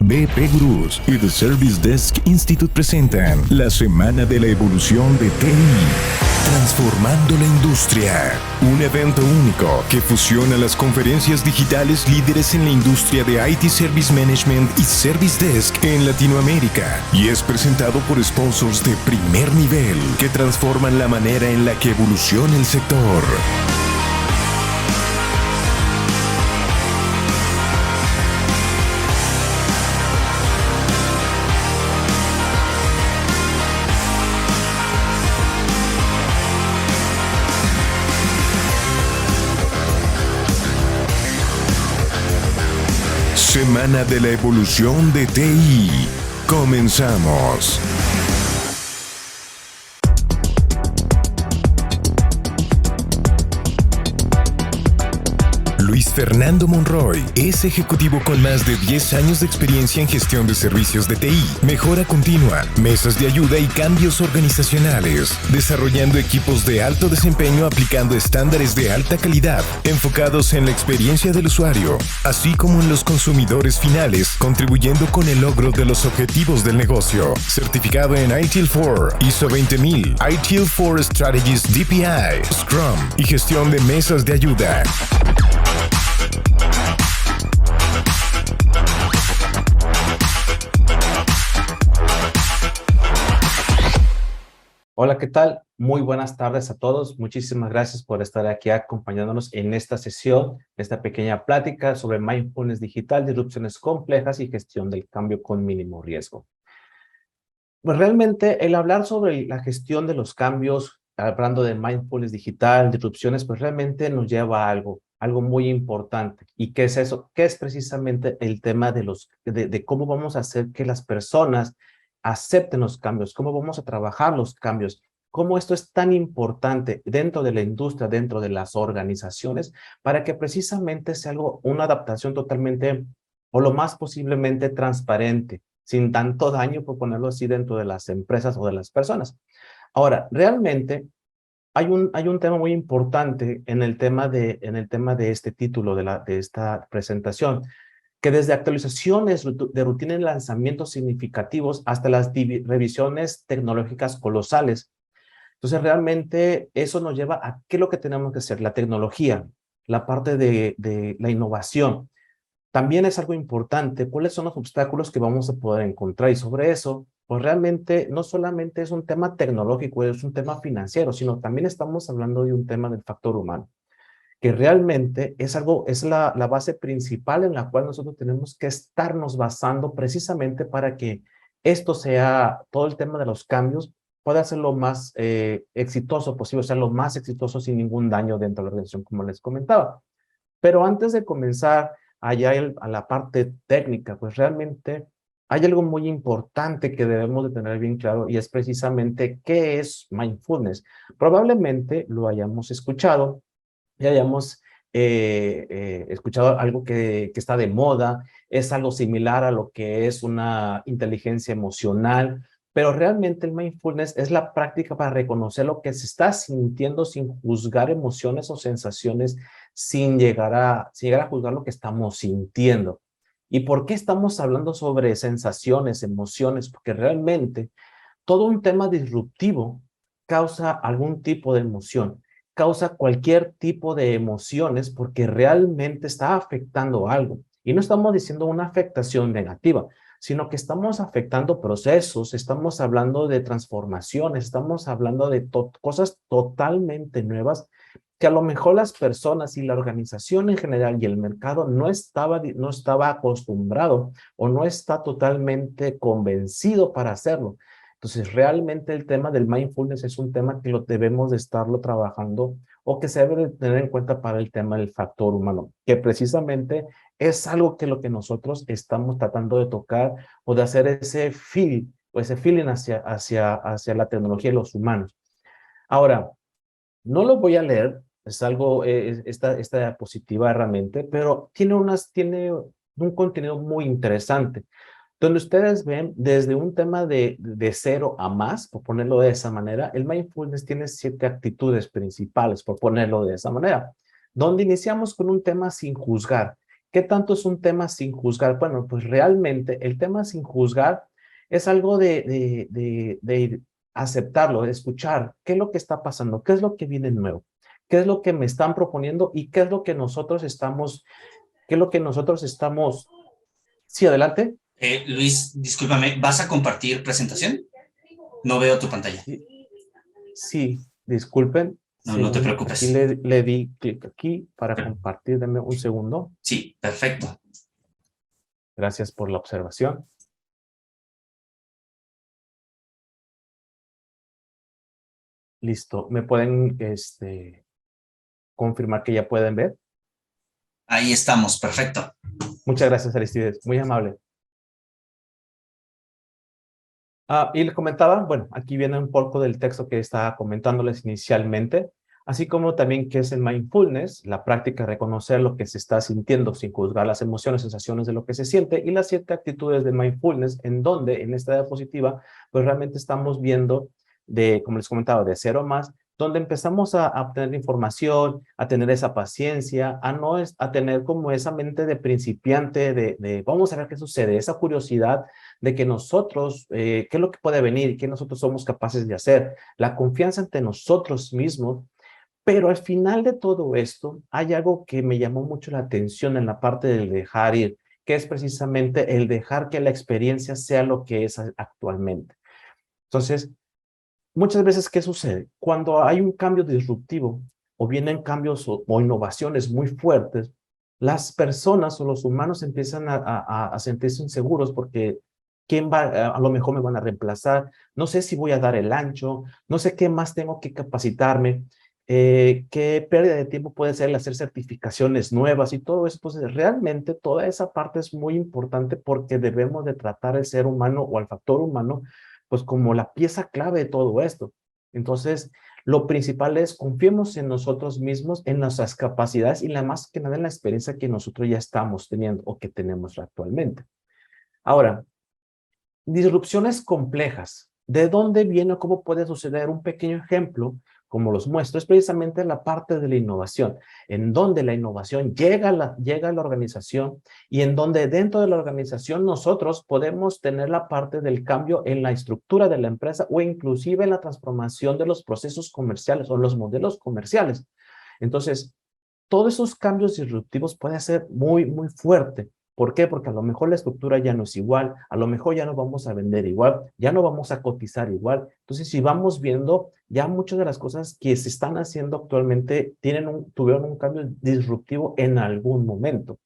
BP Gurús y The Service Desk Institute presentan la Semana de la Evolución de TI, Transformando la Industria. Un evento único que fusiona las conferencias digitales líderes en la industria de IT Service Management y Service Desk en Latinoamérica. Y es presentado por sponsors de primer nivel que transforman la manera en la que evoluciona el sector. Semana de la Evolución de TI. Comenzamos. Luis Fernando Monroy es ejecutivo con más de 10 años de experiencia en gestión de servicios de TI, mejora continua, mesas de ayuda y cambios organizacionales, desarrollando equipos de alto desempeño aplicando estándares de alta calidad, enfocados en la experiencia del usuario, así como en los consumidores finales, contribuyendo con el logro de los objetivos del negocio. Certificado en ITIL4, ISO 20000, ITIL4 Strategies DPI, Scrum y gestión de mesas de ayuda. Hola, ¿qué tal? Muy buenas tardes a todos. Muchísimas gracias por estar aquí acompañándonos en esta sesión, esta pequeña plática sobre mindfulness digital, disrupciones complejas y gestión del cambio con mínimo riesgo. Pues realmente el hablar sobre la gestión de los cambios, hablando de mindfulness digital, disrupciones, pues realmente nos lleva a algo muy importante. ¿Y qué es eso? ¿Qué es precisamente el tema de cómo vamos a hacer que las personas acepten los cambios? ¿Cómo vamos a trabajar los cambios? ¿Cómo esto es tan importante dentro de la industria, dentro de las organizaciones, para que precisamente sea una adaptación totalmente o lo más posiblemente transparente, sin tanto daño, por ponerlo así, dentro de las empresas o de las personas? Ahora, realmente hay un tema muy importante en el tema de este título, de esta presentación, que desde actualizaciones de rutina en lanzamientos significativos hasta las revisiones tecnológicas colosales. Entonces, realmente eso nos lleva a qué es lo que tenemos que hacer, la tecnología, la parte de la innovación. También es algo importante, ¿cuáles son los obstáculos que vamos a poder encontrar? Y sobre eso, pues realmente no solamente es un tema tecnológico, es un tema financiero, sino también estamos hablando de un tema del factor humano, que realmente es la base principal en la cual nosotros tenemos que estarnos basando precisamente para que esto sea, todo el tema de los cambios, pueda ser lo más exitoso posible, o sea, lo más exitoso sin ningún daño dentro de la organización, como les comentaba. Pero antes de comenzar allá a la parte técnica, pues realmente hay algo muy importante que debemos de tener bien claro y es precisamente qué es mindfulness. Probablemente lo hayamos escuchado, ya hayamos escuchado algo que está de moda, es algo similar a lo que es una inteligencia emocional, pero realmente el mindfulness es la práctica para reconocer lo que se está sintiendo sin juzgar emociones o sensaciones, sin llegar a juzgar lo que estamos sintiendo. ¿Y por qué estamos hablando sobre sensaciones, emociones? Porque realmente todo un tema disruptivo causa algún tipo de emoción, causa cualquier tipo de emociones porque realmente está afectando algo. Y no estamos diciendo una afectación negativa, sino que estamos afectando procesos, estamos hablando de transformaciones, estamos hablando de cosas totalmente nuevas que a lo mejor las personas y la organización en general y el mercado no estaba acostumbrado o no está totalmente convencido para hacerlo. Entonces, realmente el tema del mindfulness es un tema que lo debemos de estarlo trabajando o que se debe de tener en cuenta para el tema del factor humano, que precisamente es algo que lo que nosotros estamos tratando de tocar o de hacer ese feel o ese feeling hacia la tecnología y los humanos. Ahora, no lo voy a leer, es algo, esta diapositiva realmente, pero tiene un contenido muy interesante donde ustedes ven desde un tema de cero a más, por ponerlo de esa manera. El mindfulness tiene 7 actitudes principales, por ponerlo de esa manera, donde iniciamos con un tema sin juzgar. ¿Qué tanto es un tema sin juzgar? Bueno, pues realmente el tema sin juzgar es algo de aceptarlo, de escuchar qué es lo que está pasando, qué es lo que viene nuevo, qué es lo que me están proponiendo y qué es lo que nosotros estamos, qué es lo que nosotros estamos. Sí, adelante. Luis, discúlpame, ¿vas a compartir presentación? No veo tu pantalla. Sí, sí, disculpen. No, no te Aquí preocupes. le di clic aquí para compartir. Denme un segundo. Sí, perfecto. Gracias por la observación. Listo. ¿Me pueden confirmar que ya pueden ver? Ahí estamos, perfecto. Muchas gracias, Aristides. Muy amable. Y les comentaba, bueno, aquí viene un poco del texto que estaba comentándoles inicialmente, así como también qué es el mindfulness, la práctica de reconocer lo que se está sintiendo sin juzgar las emociones, sensaciones de lo que se siente, y las 7 actitudes de mindfulness, en donde en esta diapositiva, pues realmente estamos viendo de, como les comentaba, de 0 más, donde empezamos a obtener información, a tener esa paciencia, a tener como esa mente de principiante, de vamos a ver qué sucede, esa curiosidad de que nosotros, qué es lo que puede venir, qué nosotros somos capaces de hacer, la confianza ante nosotros mismos, pero al final de todo esto hay algo que me llamó mucho la atención en la parte del dejar ir, que es precisamente el dejar que la experiencia sea lo que es actualmente. Entonces, muchas veces, ¿qué sucede? Cuando hay un cambio disruptivo o vienen cambios o innovaciones muy fuertes, las personas o los humanos empiezan a sentirse inseguros porque ¿quién va? A lo mejor me van a reemplazar, no sé si voy a dar el ancho, no sé qué más tengo que capacitarme, qué pérdida de tiempo puede ser el hacer certificaciones nuevas y todo eso. Entonces, realmente toda esa parte es muy importante porque debemos de tratar el ser humano o al factor humano pues como la pieza clave de todo esto. Entonces, lo principal es confiemos en nosotros mismos, en nuestras capacidades y la más que nada en la experiencia que nosotros ya estamos teniendo o que tenemos actualmente. Ahora, disrupciones complejas. ¿De dónde viene o cómo puede suceder? Un pequeño ejemplo, como los muestro, es precisamente la parte de la innovación, en donde la innovación llega a la organización y en donde dentro de la organización nosotros podemos tener la parte del cambio en la estructura de la empresa o inclusive en la transformación de los procesos comerciales o los modelos comerciales. Entonces, todos esos cambios disruptivos pueden ser muy, muy fuertes. ¿Por qué? Porque a lo mejor la estructura ya no es igual, a lo mejor ya no vamos a vender igual, ya no vamos a cotizar igual. Entonces, si vamos viendo, ya muchas de las cosas que se están haciendo actualmente tuvieron un cambio disruptivo en algún momento.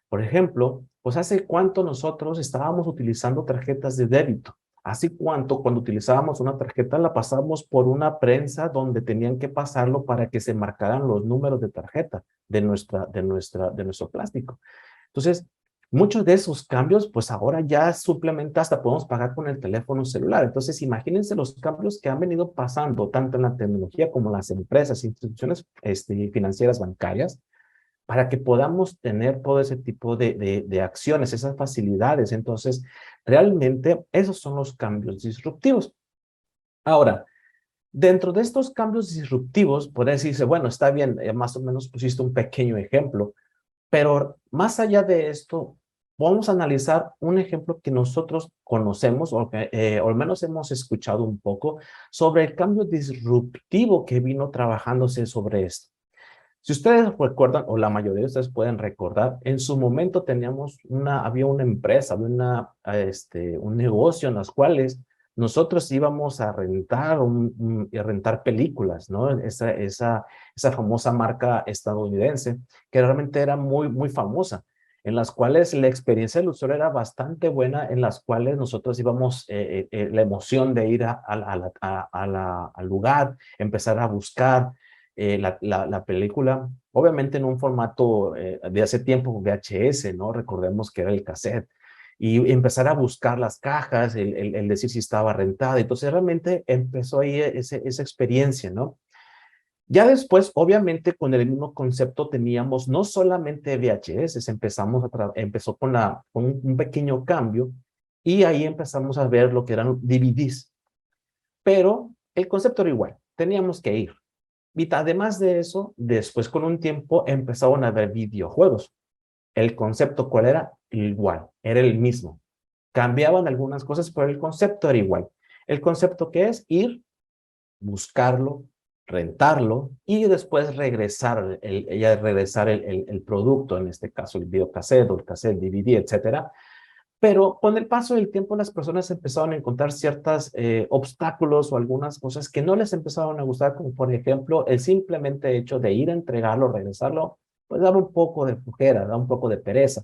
Por ejemplo, pues hace cuánto nosotros estábamos utilizando tarjetas de débito. Hace cuánto cuando utilizábamos una tarjeta la pasamos por una prensa donde tenían que pasarlo para que se marcaran los números de tarjeta de nuestro plástico. Entonces, muchos de esos cambios, pues ahora ya simplemente hasta podemos pagar con el teléfono celular. Entonces, imagínense los cambios que han venido pasando tanto en la tecnología como en las empresas, instituciones financieras bancarias, para que podamos tener todo ese tipo de acciones, esas facilidades. Entonces, realmente esos son los cambios disruptivos. Ahora, dentro de estos cambios disruptivos, puede decirse, bueno, está bien, más o menos pusiste un pequeño ejemplo, pero más allá de esto, vamos a analizar un ejemplo que nosotros conocemos o al menos hemos escuchado un poco sobre el cambio disruptivo que vino trabajándose sobre esto. Si ustedes recuerdan, o la mayoría de ustedes pueden recordar, en su momento había una empresa, había un negocio en las cuales nosotros íbamos a rentar, a rentar películas, ¿no? Esa famosa marca estadounidense, que realmente era muy, muy famosa, en las cuales la experiencia del usuario era bastante buena, en las cuales nosotros íbamos, la emoción de ir al lugar, empezar a buscar, la película, obviamente en un formato de hace tiempo VHS, ¿no? Recordemos que era el cassette, y empezar a buscar las cajas, el decir si estaba rentada. Entonces realmente empezó ahí esa experiencia, ¿no? Ya después, obviamente, con el mismo concepto teníamos no solamente VHS, empezó con un pequeño cambio y ahí empezamos a ver lo que eran DVDs, pero el concepto era igual, teníamos que ir. Y además de eso, después con un tiempo empezaron a haber videojuegos. El concepto, ¿cuál era? Igual, era el mismo. Cambiaban algunas cosas, pero el concepto era igual. ¿El concepto qué es? Ir, buscarlo, rentarlo y después regresar el producto, en este caso el videocassette o el cassette, DVD, etcétera. Pero con el paso del tiempo las personas empezaron a encontrar ciertos obstáculos o algunas cosas que no les empezaron a gustar, como por ejemplo el simplemente hecho de ir a entregarlo, regresarlo, pues daba un poco de flojera, da un poco de pereza.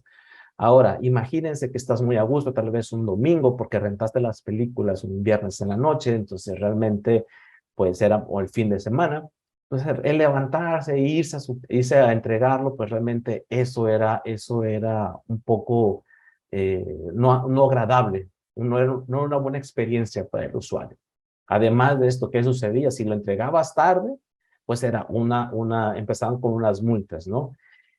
Ahora, imagínense que estás muy a gusto, tal vez un domingo, porque rentaste las películas un viernes en la noche, entonces realmente, pues era, o el fin de semana, pues el levantarse e irse a entregarlo, pues realmente eso era un poco no agradable, no era una buena experiencia para el usuario. Además de esto, ¿qué sucedía? Si lo entregabas tarde, pues era empezaban con unas multas, ¿no?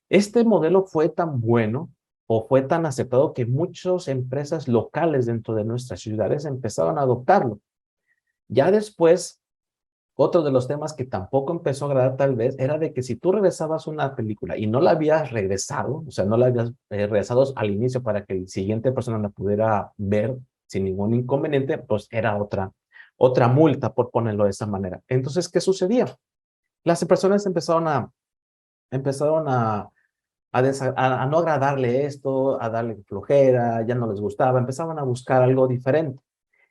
Este modelo fue tan bueno o fue tan aceptado que muchas empresas locales dentro de nuestras ciudades empezaron a adoptarlo. Ya después, otro de los temas que tampoco empezó a agradar tal vez era de que si tú regresabas una película y no la habías regresado, o sea, no la habías regresado al inicio para que el siguiente persona la pudiera ver sin ningún inconveniente, pues era otra multa por ponerlo de esa manera. Entonces, ¿qué sucedía? Las personas empezaron a no agradarle esto, a darle flojera, ya no les gustaba, empezaban a buscar algo diferente.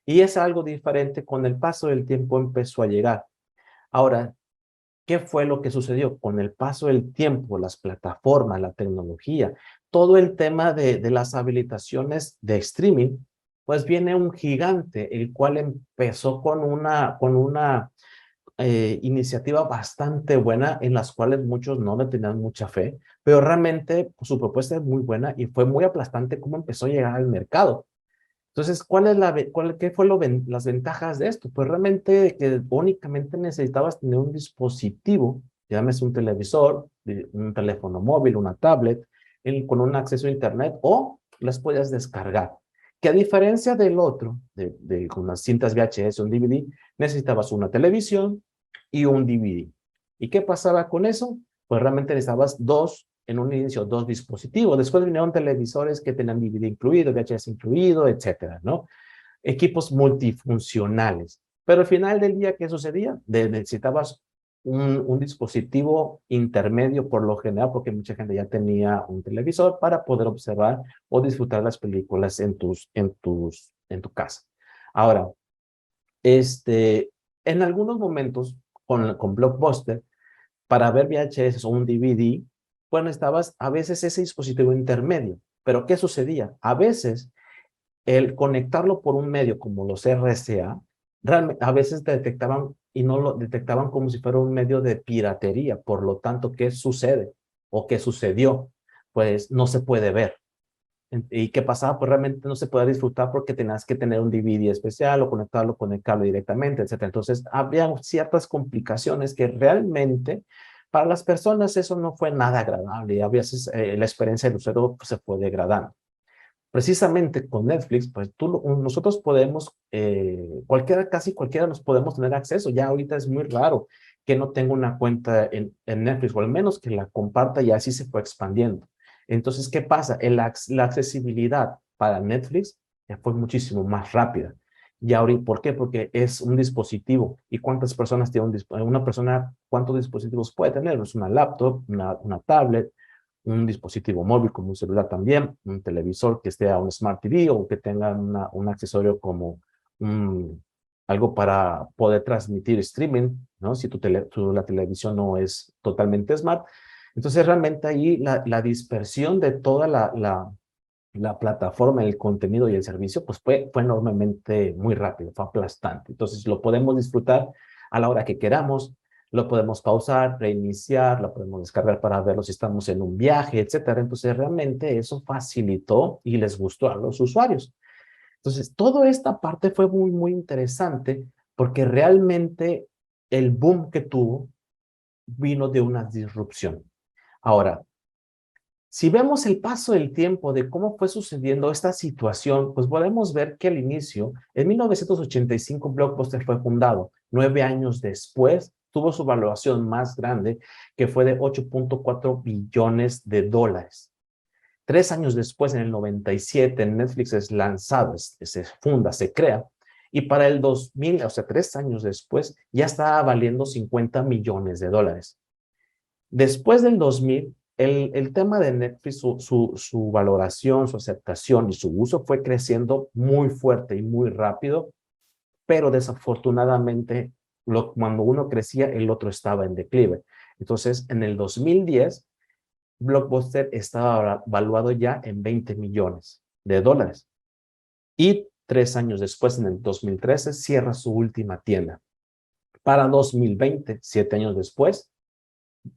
Y ese algo diferente con el paso del tiempo empezó a llegar. Ahora, ¿qué fue lo que sucedió? Con el paso del tiempo, las plataformas, la tecnología, todo el tema de las habilitaciones de streaming, pues viene un gigante, el cual empezó con una iniciativa bastante buena en las cuales muchos no le tenían mucha fe, pero realmente su propuesta es muy buena y fue muy aplastante cómo empezó a llegar al mercado. Entonces, ¿qué fue las ventajas de esto? Pues realmente que únicamente necesitabas tener un dispositivo, llámese un televisor, un teléfono móvil, una tablet, con un acceso a internet o las podías descargar. Que a diferencia del otro, con las cintas VHS o un DVD, necesitabas una televisión y un DVD. ¿Y qué pasaba con eso? Pues realmente necesitabas en un inicio, dos dispositivos. Después vinieron televisores que tenían DVD incluido, VHS incluido, etcétera, ¿no? Equipos multifuncionales. Pero al final del día, ¿qué sucedía? Necesitabas un dispositivo intermedio por lo general, porque mucha gente ya tenía un televisor para poder observar o disfrutar las películas en tu casa. Ahora, en algunos momentos, con Blockbuster, para ver VHS o un DVD, bueno, estabas a veces ese dispositivo intermedio. Pero ¿qué sucedía? A veces el conectarlo por un medio como los RCA, realmente, a veces te detectaban y no lo detectaban como si fuera un medio de piratería. Por lo tanto, ¿qué sucede? ¿O qué sucedió? Pues no se puede ver. ¿Y qué pasaba? Pues realmente no se podía disfrutar porque tenías que tener un DVD especial o conectarlo con el cable directamente, etcétera. Entonces, había ciertas complicaciones que realmente para las personas eso no fue nada agradable y a veces la experiencia del usuario pues, se fue degradando. Precisamente con Netflix, pues nosotros podemos, casi cualquiera nos podemos tener acceso. Ya ahorita es muy raro que no tenga una cuenta en Netflix, o al menos que la comparta y así se fue expandiendo. Entonces, ¿qué pasa? La accesibilidad para Netflix ya fue muchísimo más rápida. Y ahorita, ¿por qué? Porque es un dispositivo. ¿Y cuántas personas tiene una persona? ¿Cuántos dispositivos puede tener? Es una laptop, una tablet, un dispositivo móvil como un celular también, un televisor que esté a un Smart TV o que tenga un accesorio como algo para poder transmitir streaming, ¿no? Si la televisión no es totalmente smart. Entonces realmente ahí la dispersión de toda la plataforma, el contenido y el servicio, pues fue enormemente muy rápido, fue aplastante. Entonces lo podemos disfrutar a la hora que queramos, lo podemos pausar, reiniciar, lo podemos descargar para verlo si estamos en un viaje, etcétera. Entonces realmente eso facilitó y les gustó a los usuarios. Entonces toda esta parte fue muy, muy interesante porque realmente el boom que tuvo vino de una disrupción. Ahora, si vemos el paso del tiempo de cómo fue sucediendo esta situación, pues podemos ver que al inicio, en 1985, Blockbuster fue fundado. 9 años después, tuvo su valuación más grande, que fue de $8.4 billones. 3 años después, en el 97, Netflix es lanzado, se funda, se crea, y para el 2000, o sea, 3 años después, ya estaba valiendo $50 millones. Después del 2000, el tema de Netflix, su valoración, su aceptación y su uso fue creciendo muy fuerte y muy rápido, pero desafortunadamente cuando uno crecía, el otro estaba en declive. Entonces, en el 2010, Blockbuster estaba valuado ya en $20 millones. Y 3 años después, en el 2013, cierra su última tienda. Para 2020, 7 años después,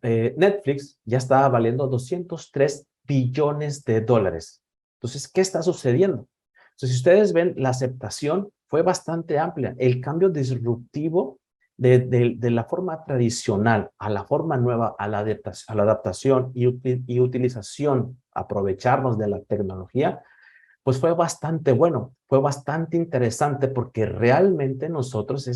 Netflix ya estaba valiendo $203 billones. Entonces, ¿qué está sucediendo? Entonces, si ustedes ven, la aceptación fue bastante amplia. El cambio disruptivo de la forma tradicional a la forma nueva, a la adaptación y utilización, aprovecharnos de la tecnología, pues fue bastante bueno, fue bastante interesante porque realmente nosotros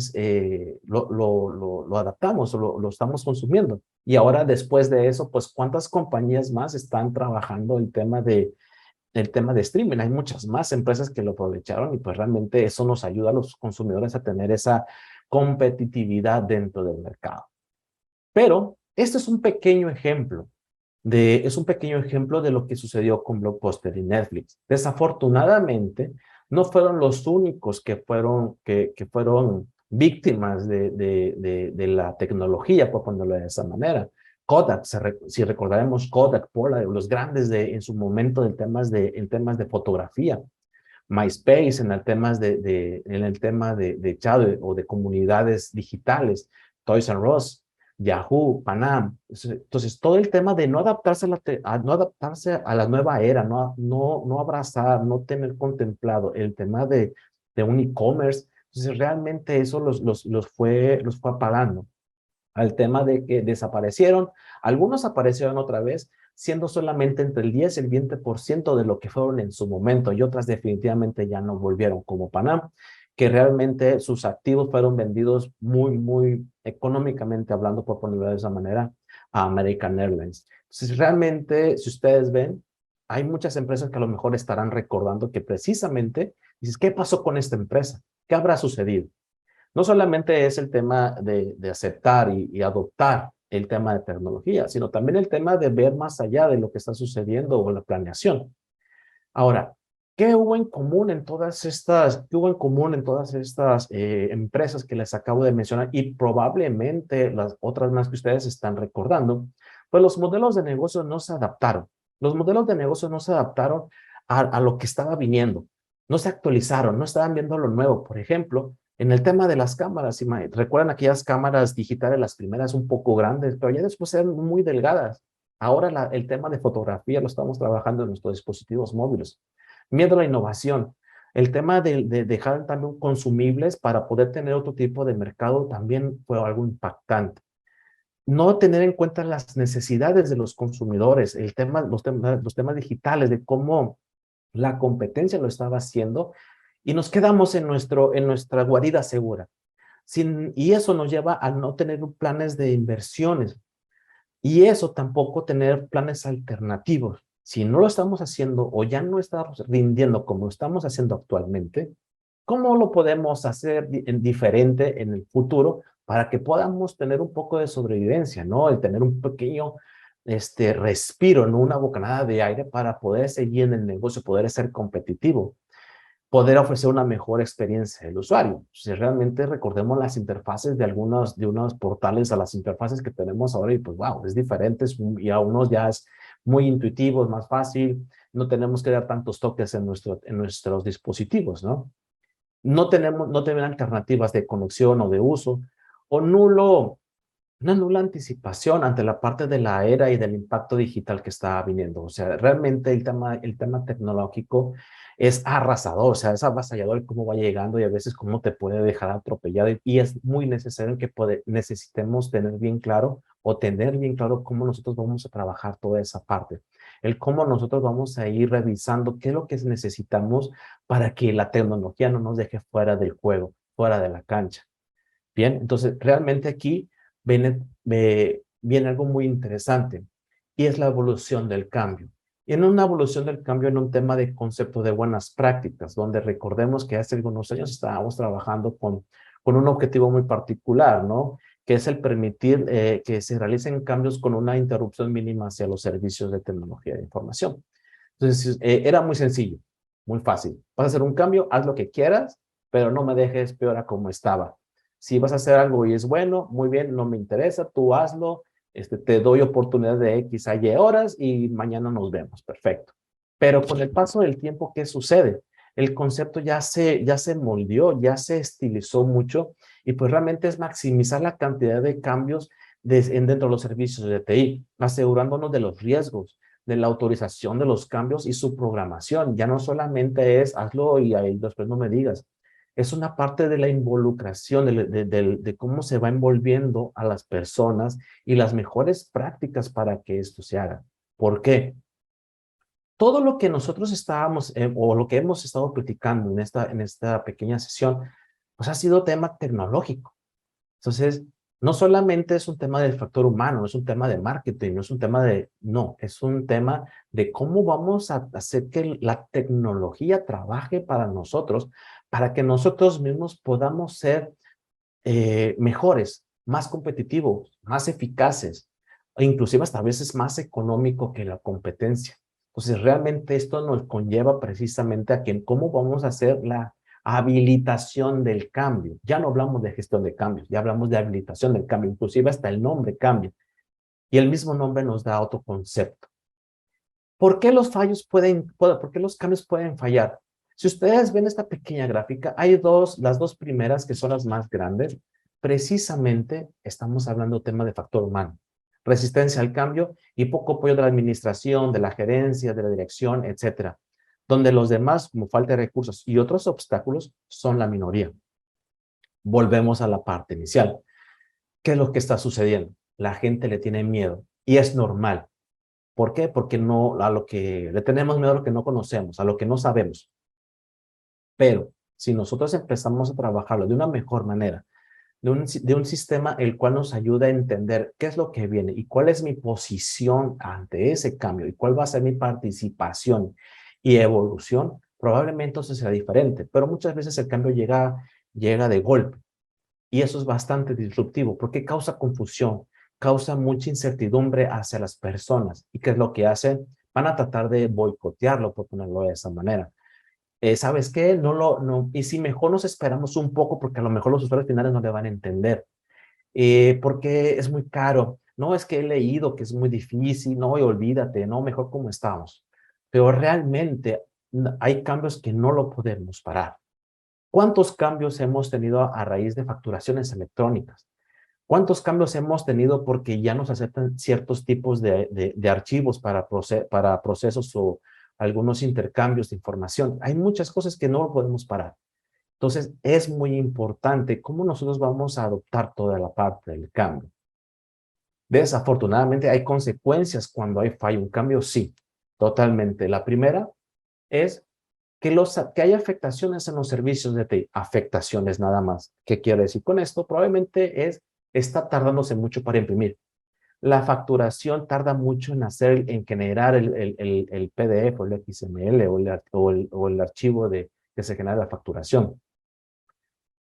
lo adaptamos, lo estamos consumiendo. Y ahora después de eso, pues ¿cuántas compañías más están trabajando el tema de streaming? Hay muchas más empresas que lo aprovecharon y pues realmente eso nos ayuda a los consumidores a tener esa competitividad dentro del mercado. Pero este es un pequeño ejemplo de lo que sucedió con Blockbuster y Netflix. Desafortunadamente, no fueron los únicos que fueron víctimas de la tecnología, por ponerlo de esa manera. Kodak, si recordaremos Kodak, Polaroid, los grandes en su momento en temas de fotografía. MySpace en el tema de chat o de comunidades digitales, Toys R Us, Yahoo, Panam. Entonces, todo el tema de no adaptarse no adaptarse a la nueva era, no abrazar, no tener contemplado el tema de un e-commerce. Entonces, realmente eso los fue apagando. Al tema de que desaparecieron, algunos aparecieron otra vez, siendo solamente entre el 10 y el 20% de lo que fueron en su momento, y otras definitivamente ya no volvieron, como Panam, que realmente sus activos fueron vendidos muy económicamente hablando, por ponerlo de esa manera, a American Airlines. Entonces, realmente, si ustedes ven, hay muchas empresas que a lo mejor estarán recordando que precisamente, dices, ¿qué pasó con esta empresa? ¿Qué habrá sucedido? No solamente es el tema de aceptar y adoptar el tema de tecnología, sino también el tema de ver más allá de lo que está sucediendo o la planeación. Ahora, ¿qué hubo en común en todas estas empresas que les acabo de mencionar y probablemente las otras más que ustedes están recordando? Pues los modelos de negocio no se adaptaron. Los modelos de negocio no se adaptaron a lo que estaba viniendo. No se actualizaron, no estaban viendo lo nuevo. Por ejemplo, en el tema de las cámaras, recuerdan aquellas cámaras digitales, las primeras un poco grandes, pero ya después eran muy delgadas. Ahora el tema de fotografía lo estamos trabajando en nuestros dispositivos móviles. Miedo a la innovación. El tema de dejar también consumibles para poder tener otro tipo de mercado también fue algo impactante. No tener en cuenta las necesidades de los consumidores, los temas digitales, de cómo la competencia lo estaba haciendo, y nos quedamos en nuestra guarida segura. Y eso nos lleva a no tener planes de inversiones. Y eso tampoco tener planes alternativos. Si no lo estamos haciendo o ya no estamos rindiendo como lo estamos haciendo actualmente, ¿cómo lo podemos hacer diferente en el futuro para que podamos tener un poco de sobrevivencia, ¿no? El tener un pequeño respiro, ¿no? Una bocanada de aire para poder seguir en el negocio, poder ser competitivo, poder ofrecer una mejor experiencia al usuario. Si realmente recordemos las interfaces de unos portales a las interfaces que tenemos ahora, y pues wow, es diferente, y a unos ya es muy intuitivo, es más fácil, no tenemos que dar tantos toques en nuestros dispositivos, ¿no? No tenemos alternativas de conexión o de uso, o una nula anticipación ante la parte de la era y del impacto digital que está viniendo. O sea, realmente el tema tecnológico es arrasador, o sea, es avasallador cómo va llegando y a veces cómo te puede dejar atropellado, y es muy necesario que necesitemos tener bien claro cómo nosotros vamos a trabajar toda esa parte, el cómo nosotros vamos a ir revisando qué es lo que necesitamos para que la tecnología no nos deje fuera del juego, fuera de la cancha. Bien, entonces realmente aquí viene algo muy interesante, y es la evolución del cambio. Y en una evolución del cambio en un tema de concepto de buenas prácticas, donde recordemos que hace algunos años estábamos trabajando con un objetivo muy particular, ¿no? Que es el permitir que se realicen cambios con una interrupción mínima hacia los servicios de tecnología de información. Entonces, era muy sencillo, muy fácil. Vas a hacer un cambio, haz lo que quieras, pero no me dejes peor a como estaba. Si vas a hacer algo y es bueno, muy bien, no me interesa, tú hazlo, te doy oportunidad de X a Y horas y mañana nos vemos, perfecto. Pero con el paso del tiempo, ¿qué sucede? El concepto ya se moldeó, ya se estilizó mucho y pues realmente es maximizar la cantidad de cambios dentro de los servicios de TI, asegurándonos de los riesgos, de la autorización de los cambios y su programación. Ya no solamente es hazlo y ahí después no me digas. Es una parte de la involucración, de cómo se va envolviendo a las personas y las mejores prácticas para que esto se haga. ¿Por qué? Todo lo que nosotros estábamos, o lo que hemos estado platicando en esta pequeña sesión, pues ha sido tema tecnológico. Entonces, no solamente es un tema del factor humano, no es un tema de marketing, no es un tema no, es un tema de cómo vamos a hacer que la tecnología trabaje para nosotros, para que nosotros mismos podamos ser mejores, más competitivos, más eficaces, e inclusive hasta a veces más económico que la competencia. Entonces, realmente esto nos conlleva precisamente a que cómo vamos a hacer la habilitación del cambio. Ya no hablamos de gestión de cambios, ya hablamos de habilitación del cambio, inclusive hasta el nombre cambia. Y el mismo nombre nos da otro concepto. ¿Por qué los por qué los cambios pueden fallar? Si ustedes ven esta pequeña gráfica, hay las dos primeras que son las más grandes. Precisamente estamos hablando tema de factor humano, resistencia al cambio y poco apoyo de la administración, de la gerencia, de la dirección, etcétera. Donde los demás, como falta de recursos y otros obstáculos, son la minoría. Volvemos a la parte inicial. ¿Qué es lo que está sucediendo? La gente le tiene miedo y es normal. ¿Por qué? Porque a lo que le tenemos miedo a lo que no conocemos, a lo que no sabemos. Pero si nosotros empezamos a trabajarlo de una mejor manera, de un sistema el cual nos ayuda a entender qué es lo que viene y cuál es mi posición ante ese cambio y cuál va a ser mi participación y evolución, probablemente eso será diferente. Pero muchas veces el cambio llega de golpe y eso es bastante disruptivo porque causa confusión, causa mucha incertidumbre hacia las personas. ¿Y qué es lo que hacen? Van a tratar de boicotearlo, por ponerlo de esa manera. ¿Sabes qué? Y si mejor nos esperamos un poco, porque a lo mejor los usuarios finales no le van a entender, porque es muy caro. No, es que he leído que es muy difícil, no, y olvídate, no, mejor como estamos. Pero realmente hay cambios que no lo podemos parar. ¿Cuántos cambios hemos tenido a raíz de facturaciones electrónicas? ¿Cuántos cambios hemos tenido porque ya nos aceptan ciertos tipos de archivos para procesos o algunos intercambios de información? Hay muchas cosas que no lo podemos parar. Entonces, es muy importante cómo nosotros vamos a adoptar toda la parte del cambio. Desafortunadamente, hay consecuencias cuando hay fallo. Un cambio, sí, totalmente. La primera es que hay afectaciones en los servicios de TI. Afectaciones nada más. ¿Qué quiere decir con esto? Probablemente está tardándose mucho para imprimir. La facturación tarda mucho en generar el PDF o el XML o el archivo que se genera la facturación.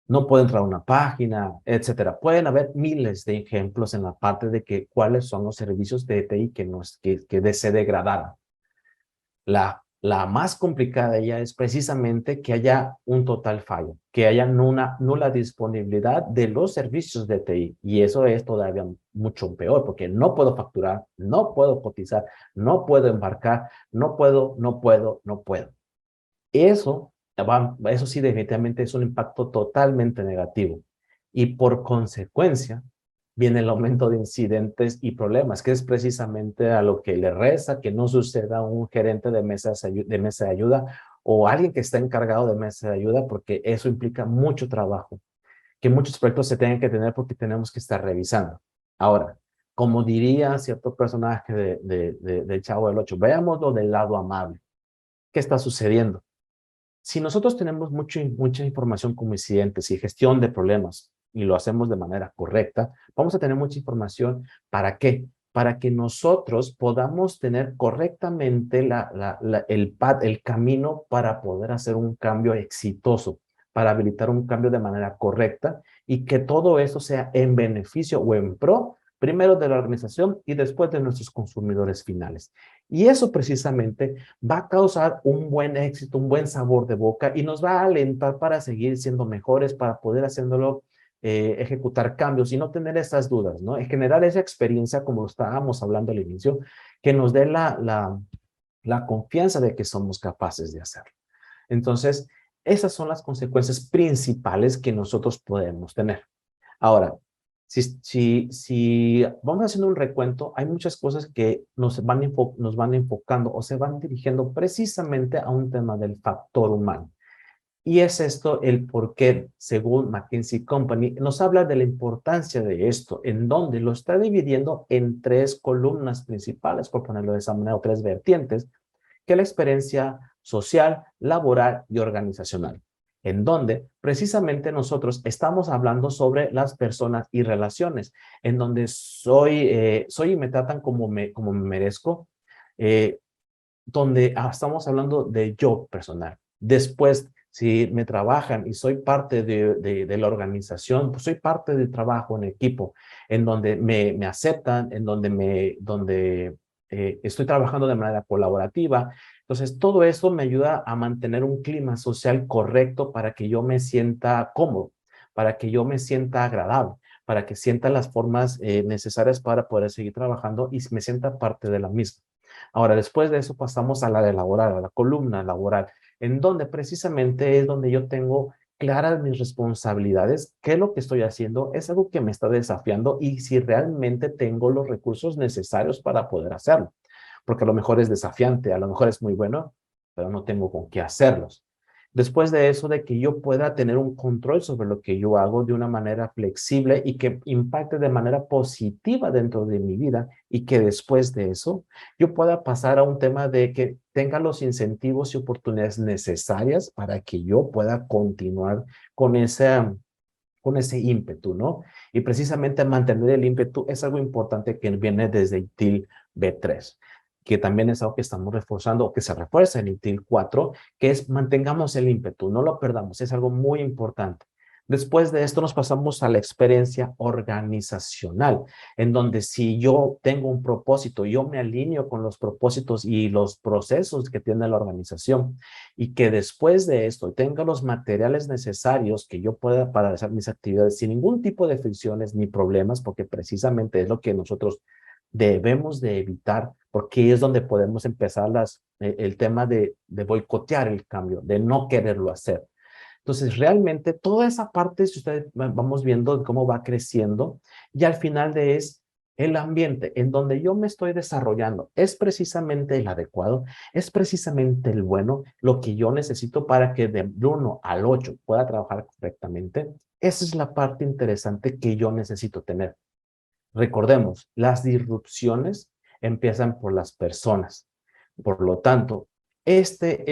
No puede entrar a una página, etcétera. Pueden haber miles de ejemplos en la parte de cuáles son los servicios de TI que se degradaron. La más complicada de ella es precisamente que haya un total fallo, que haya una nula disponibilidad de los servicios de TI. Y eso es todavía mucho peor, porque no puedo facturar, no puedo cotizar, no puedo embarcar, no puedo. Eso sí definitivamente es un impacto totalmente negativo. Y por consecuencia, viene el aumento de incidentes y problemas, que es precisamente a lo que le resta que no suceda un gerente de mesa de ayuda o alguien que está encargado de mesa de ayuda, porque eso implica mucho trabajo, que muchos proyectos se tienen que tener porque tenemos que estar revisando. Ahora, como diría cierto personaje del Chavo del Ocho, veámoslo del lado amable. ¿Qué está sucediendo? Si nosotros tenemos mucha información como incidentes y gestión de problemas y lo hacemos de manera correcta, vamos a tener mucha información. ¿Para qué? para que nosotros podamos tener correctamente el camino para poder hacer un cambio exitoso, para habilitar un cambio de manera correcta y que todo eso sea en beneficio o en pro, primero de la organización y después de nuestros consumidores finales. Y eso precisamente va a causar un buen éxito, un buen sabor de boca y nos va a alentar para seguir siendo mejores, para poder haciéndolo ejecutar cambios y no tener esas dudas, ¿no? Y generar esa experiencia, como estábamos hablando al inicio, que nos dé la confianza de que somos capaces de hacerlo. Entonces, esas son las consecuencias principales que nosotros podemos tener. Ahora, si vamos haciendo un recuento, hay muchas cosas que nos van enfocando o se van dirigiendo precisamente a un tema del factor humano. Y es esto el por qué, según McKinsey Company, nos habla de la importancia de esto, en donde lo está dividiendo en 3 columnas principales, por ponerlo de esa manera, o 3 vertientes, que es la experiencia social, laboral y organizacional, en donde precisamente nosotros estamos hablando sobre las personas y relaciones, en donde soy y me tratan como me merezco, donde estamos hablando de yo personal. Después, si me trabajan y soy parte de la organización, pues soy parte del trabajo en equipo, en donde me aceptan, en donde estoy trabajando de manera colaborativa. Entonces, todo eso me ayuda a mantener un clima social correcto para que yo me sienta cómodo, para que yo me sienta agradable, para que sienta las formas necesarias para poder seguir trabajando y me sienta parte de la misma. Ahora, después de eso pasamos a la de laboral, a la columna laboral, en donde precisamente es donde yo tengo claras mis responsabilidades, qué es lo que estoy haciendo, es algo que me está desafiando y si realmente tengo los recursos necesarios para poder hacerlo. Porque a lo mejor es desafiante, a lo mejor es muy bueno, pero no tengo con qué hacerlos. Después de eso, de que yo pueda tener un control sobre lo que yo hago de una manera flexible y que impacte de manera positiva dentro de mi vida y que después de eso yo pueda pasar a un tema de que tenga los incentivos y oportunidades necesarias para que yo pueda continuar con ese ímpetu, ¿no? Y precisamente mantener el ímpetu es algo importante que viene desde ITIL B3, que también es algo que estamos reforzando o que se refuerza en ITIL 4, que es mantengamos el ímpetu, no lo perdamos, es algo muy importante. Después de esto nos pasamos a la experiencia organizacional, en donde si yo tengo un propósito, yo me alineo con los propósitos y los procesos que tiene la organización y que después de esto tenga los materiales necesarios que yo pueda para hacer mis actividades sin ningún tipo de fricciones ni problemas, porque precisamente es lo que nosotros debemos de evitar, porque es donde podemos empezar el tema de boicotear el cambio, de no quererlo hacer. Entonces, realmente toda esa parte, si ustedes vamos viendo cómo va creciendo, y al final de es el ambiente en donde yo me estoy desarrollando, es precisamente el adecuado, es precisamente el bueno, lo que yo necesito para que de 1 al 8 pueda trabajar correctamente. Esa es la parte interesante que yo necesito tener. Recordemos, las disrupciones empiezan por las personas. Por lo tanto, este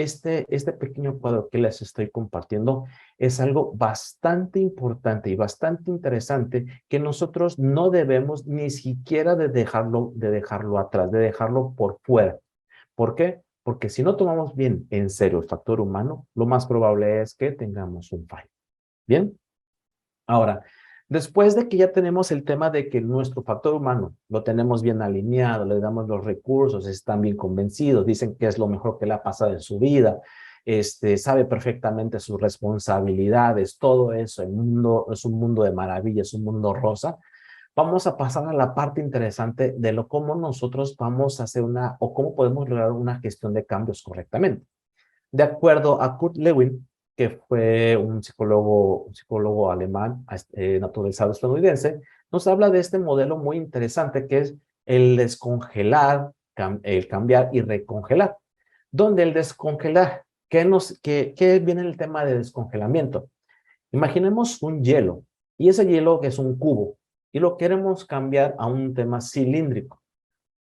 pequeño cuadro que les estoy compartiendo es algo bastante importante y bastante interesante que nosotros no debemos ni siquiera de dejarlo atrás, de dejarlo por fuera. ¿Por qué? Porque si no tomamos bien en serio el factor humano, lo más probable es que tengamos un fallo. ¿Bien? Ahora, después de que ya tenemos el tema de que nuestro factor humano lo tenemos bien alineado, le damos los recursos, están bien convencidos, dicen que es lo mejor que le ha pasado en su vida, sabe perfectamente sus responsabilidades, todo eso, el mundo es un mundo de maravillas, es un mundo rosa. Vamos a pasar a la parte interesante de cómo nosotros vamos a hacer o cómo podemos lograr una gestión de cambios correctamente. De acuerdo a Kurt Lewin, que fue un psicólogo alemán naturalizado estadounidense, nos habla de este modelo muy interesante que es el descongelar, el cambiar y recongelar. Donde el descongelar, ¿qué viene el tema de descongelamiento? Imaginemos un hielo y ese hielo que es un cubo y lo queremos cambiar a un tema cilíndrico,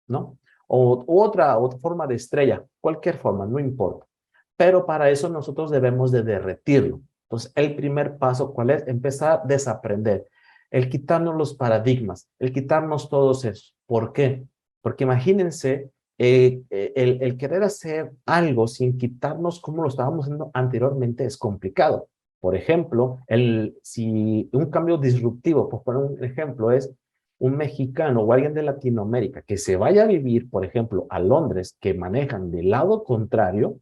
¿no? O otra forma de estrella, cualquier forma, no importa. Pero para eso nosotros debemos de derretirlo. Entonces, el primer paso, ¿cuál es? Empezar a desaprender. el quitarnos los paradigmas, el quitarnos todos esos. ¿Por qué? Porque imagínense el querer hacer algo sin quitarnos como lo estábamos haciendo anteriormente es complicado. Por ejemplo, si un cambio disruptivo, por poner un ejemplo, es un mexicano o alguien de Latinoamérica que se vaya a vivir, por ejemplo, a Londres, que manejan del lado contrario,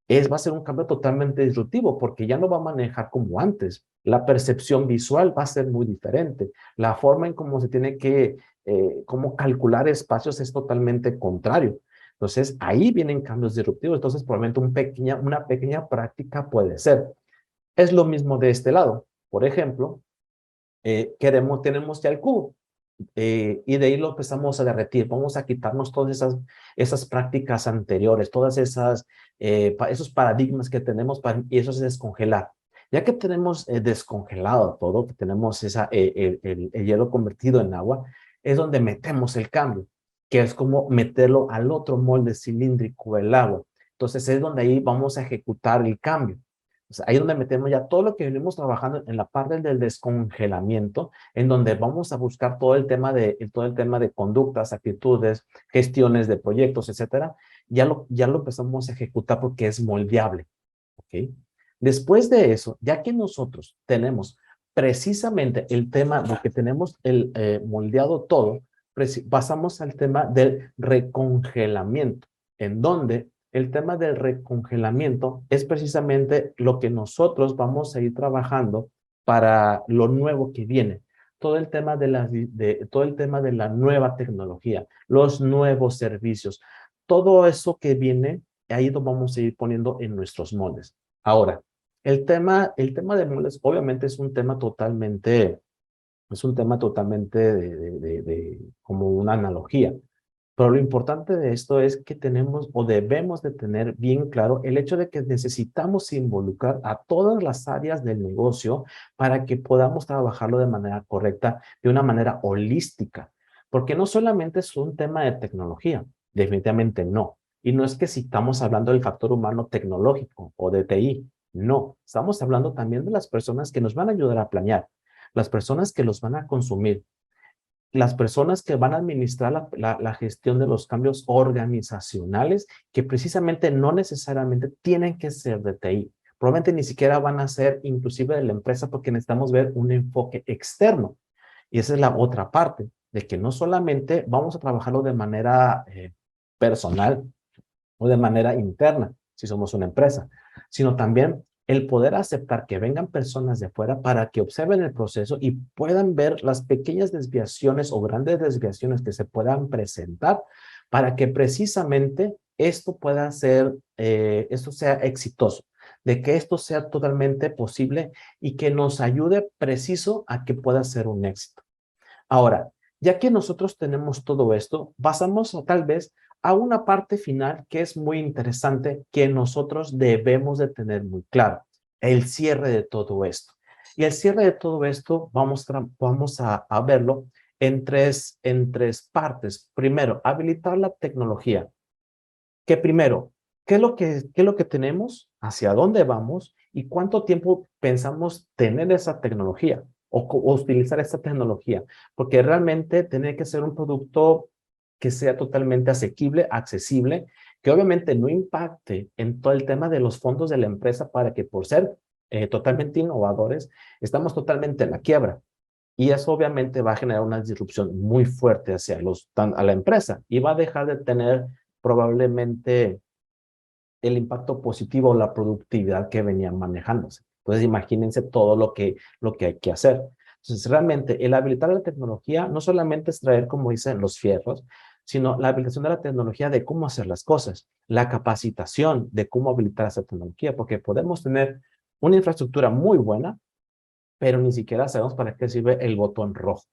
va a ser un cambio totalmente disruptivo porque ya no va a manejar como antes. La percepción visual va a ser muy diferente. La forma en cómo se tiene que, cómo calcular espacios es totalmente contrario. Entonces, ahí vienen cambios disruptivos. Entonces, probablemente una pequeña práctica puede ser. Es lo mismo de este lado. Por ejemplo, tenemos ya el cubo. Y de ahí lo empezamos a derretir. Vamos a quitarnos todas esas prácticas anteriores, todas esos paradigmas que tenemos y eso es descongelar. Ya que tenemos descongelado todo, que tenemos el hielo convertido en agua, es donde metemos el cambio, que es como meterlo al otro molde cilíndrico, el agua. Entonces es donde ahí vamos a ejecutar el cambio. O sea, ahí es donde metemos ya todo lo que venimos trabajando en la parte del descongelamiento, en donde vamos a buscar todo el tema de conductas, actitudes, gestiones de proyectos, etcétera. Ya lo empezamos a ejecutar porque es moldeable. ¿Ok? Después de eso, ya que nosotros tenemos precisamente el tema de que tenemos moldeado todo, pasamos al tema del recongelamiento, en donde el tema del recongelamiento es precisamente lo que nosotros vamos a ir trabajando para lo nuevo que viene. Todo el tema todo el tema de la nueva tecnología, los nuevos servicios, todo eso que viene, ahí lo vamos a ir poniendo en nuestros moldes. Ahora, el tema de moldes obviamente es un tema totalmente como una analogía. Pero lo importante de esto es que tenemos o debemos de tener bien claro el hecho de que necesitamos involucrar a todas las áreas del negocio para que podamos trabajarlo de manera correcta, de una manera holística. Porque no solamente es un tema de tecnología, definitivamente no. Y no es que si estamos hablando del factor humano tecnológico o de TI, no. Estamos hablando también de las personas que nos van a ayudar a planear, las personas que los van a consumir, las personas que van a administrar la gestión de los cambios organizacionales, que precisamente no necesariamente tienen que ser de TI. Probablemente ni siquiera van a ser inclusive de la empresa porque necesitamos ver un enfoque externo. Y esa es la otra parte, de que no solamente vamos a trabajarlo de manera personal o de manera interna, si somos una empresa, sino también el poder aceptar que vengan personas de fuera para que observen el proceso y puedan ver las pequeñas desviaciones o grandes desviaciones que se puedan presentar para que precisamente esto esto sea exitoso, de que esto sea totalmente posible y que nos ayude preciso a que pueda ser un éxito. Ahora, ya que nosotros tenemos todo esto, pasamos tal vez a una parte final que es muy interesante que nosotros debemos de tener muy claro, el cierre de todo esto. Y el cierre de todo esto vamos a verlo en tres partes. Primero, habilitar la tecnología. Que primero, ¿qué es lo que tenemos? ¿Hacia dónde vamos? ¿Y cuánto tiempo pensamos tener esa tecnología o utilizar esta tecnología? Porque realmente tiene que ser un producto que sea totalmente asequible, accesible, que obviamente no impacte en todo el tema de los fondos de la empresa para que por ser totalmente innovadores, estamos totalmente en la quiebra. Y eso obviamente va a generar una disrupción muy fuerte a la empresa y va a dejar de tener probablemente el impacto positivo o la productividad que venían manejándose. Entonces, imagínense todo lo que hay que hacer. Entonces, realmente, el habilitar la tecnología no solamente es traer, como dicen, los fierros, sino la habilitación de la tecnología de cómo hacer las cosas, la capacitación de cómo habilitar esa tecnología, porque podemos tener una infraestructura muy buena, pero ni siquiera sabemos para qué sirve el botón rojo,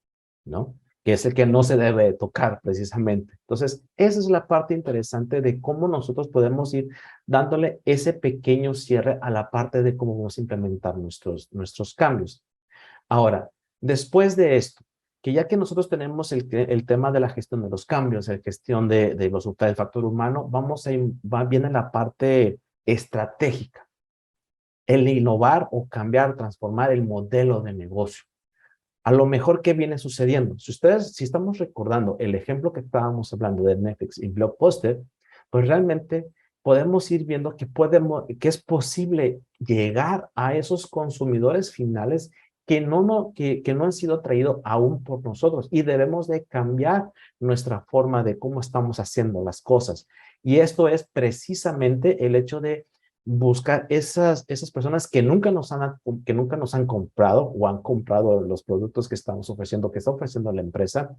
¿no? Que es el que no se debe tocar precisamente. Entonces, esa es la parte interesante de cómo nosotros podemos ir dándole ese pequeño cierre a la parte de cómo vamos a implementar nuestros cambios. Ahora, después de esto, que ya que nosotros tenemos el tema de la gestión de los cambios, la gestión del factor humano, viene la parte estratégica, el innovar o cambiar, transformar el modelo de negocio. A lo mejor, ¿qué viene sucediendo? Si estamos recordando el ejemplo que estábamos hablando de Netflix y Blockbuster, pues realmente podemos ir viendo que es posible llegar a esos consumidores finales que no han sido atraídos aún por nosotros, y debemos de cambiar nuestra forma de cómo estamos haciendo las cosas. Y esto es precisamente el hecho de buscar esas personas que nunca nos han comprado o han comprado los productos que estamos ofreciendo, que está ofreciendo la empresa,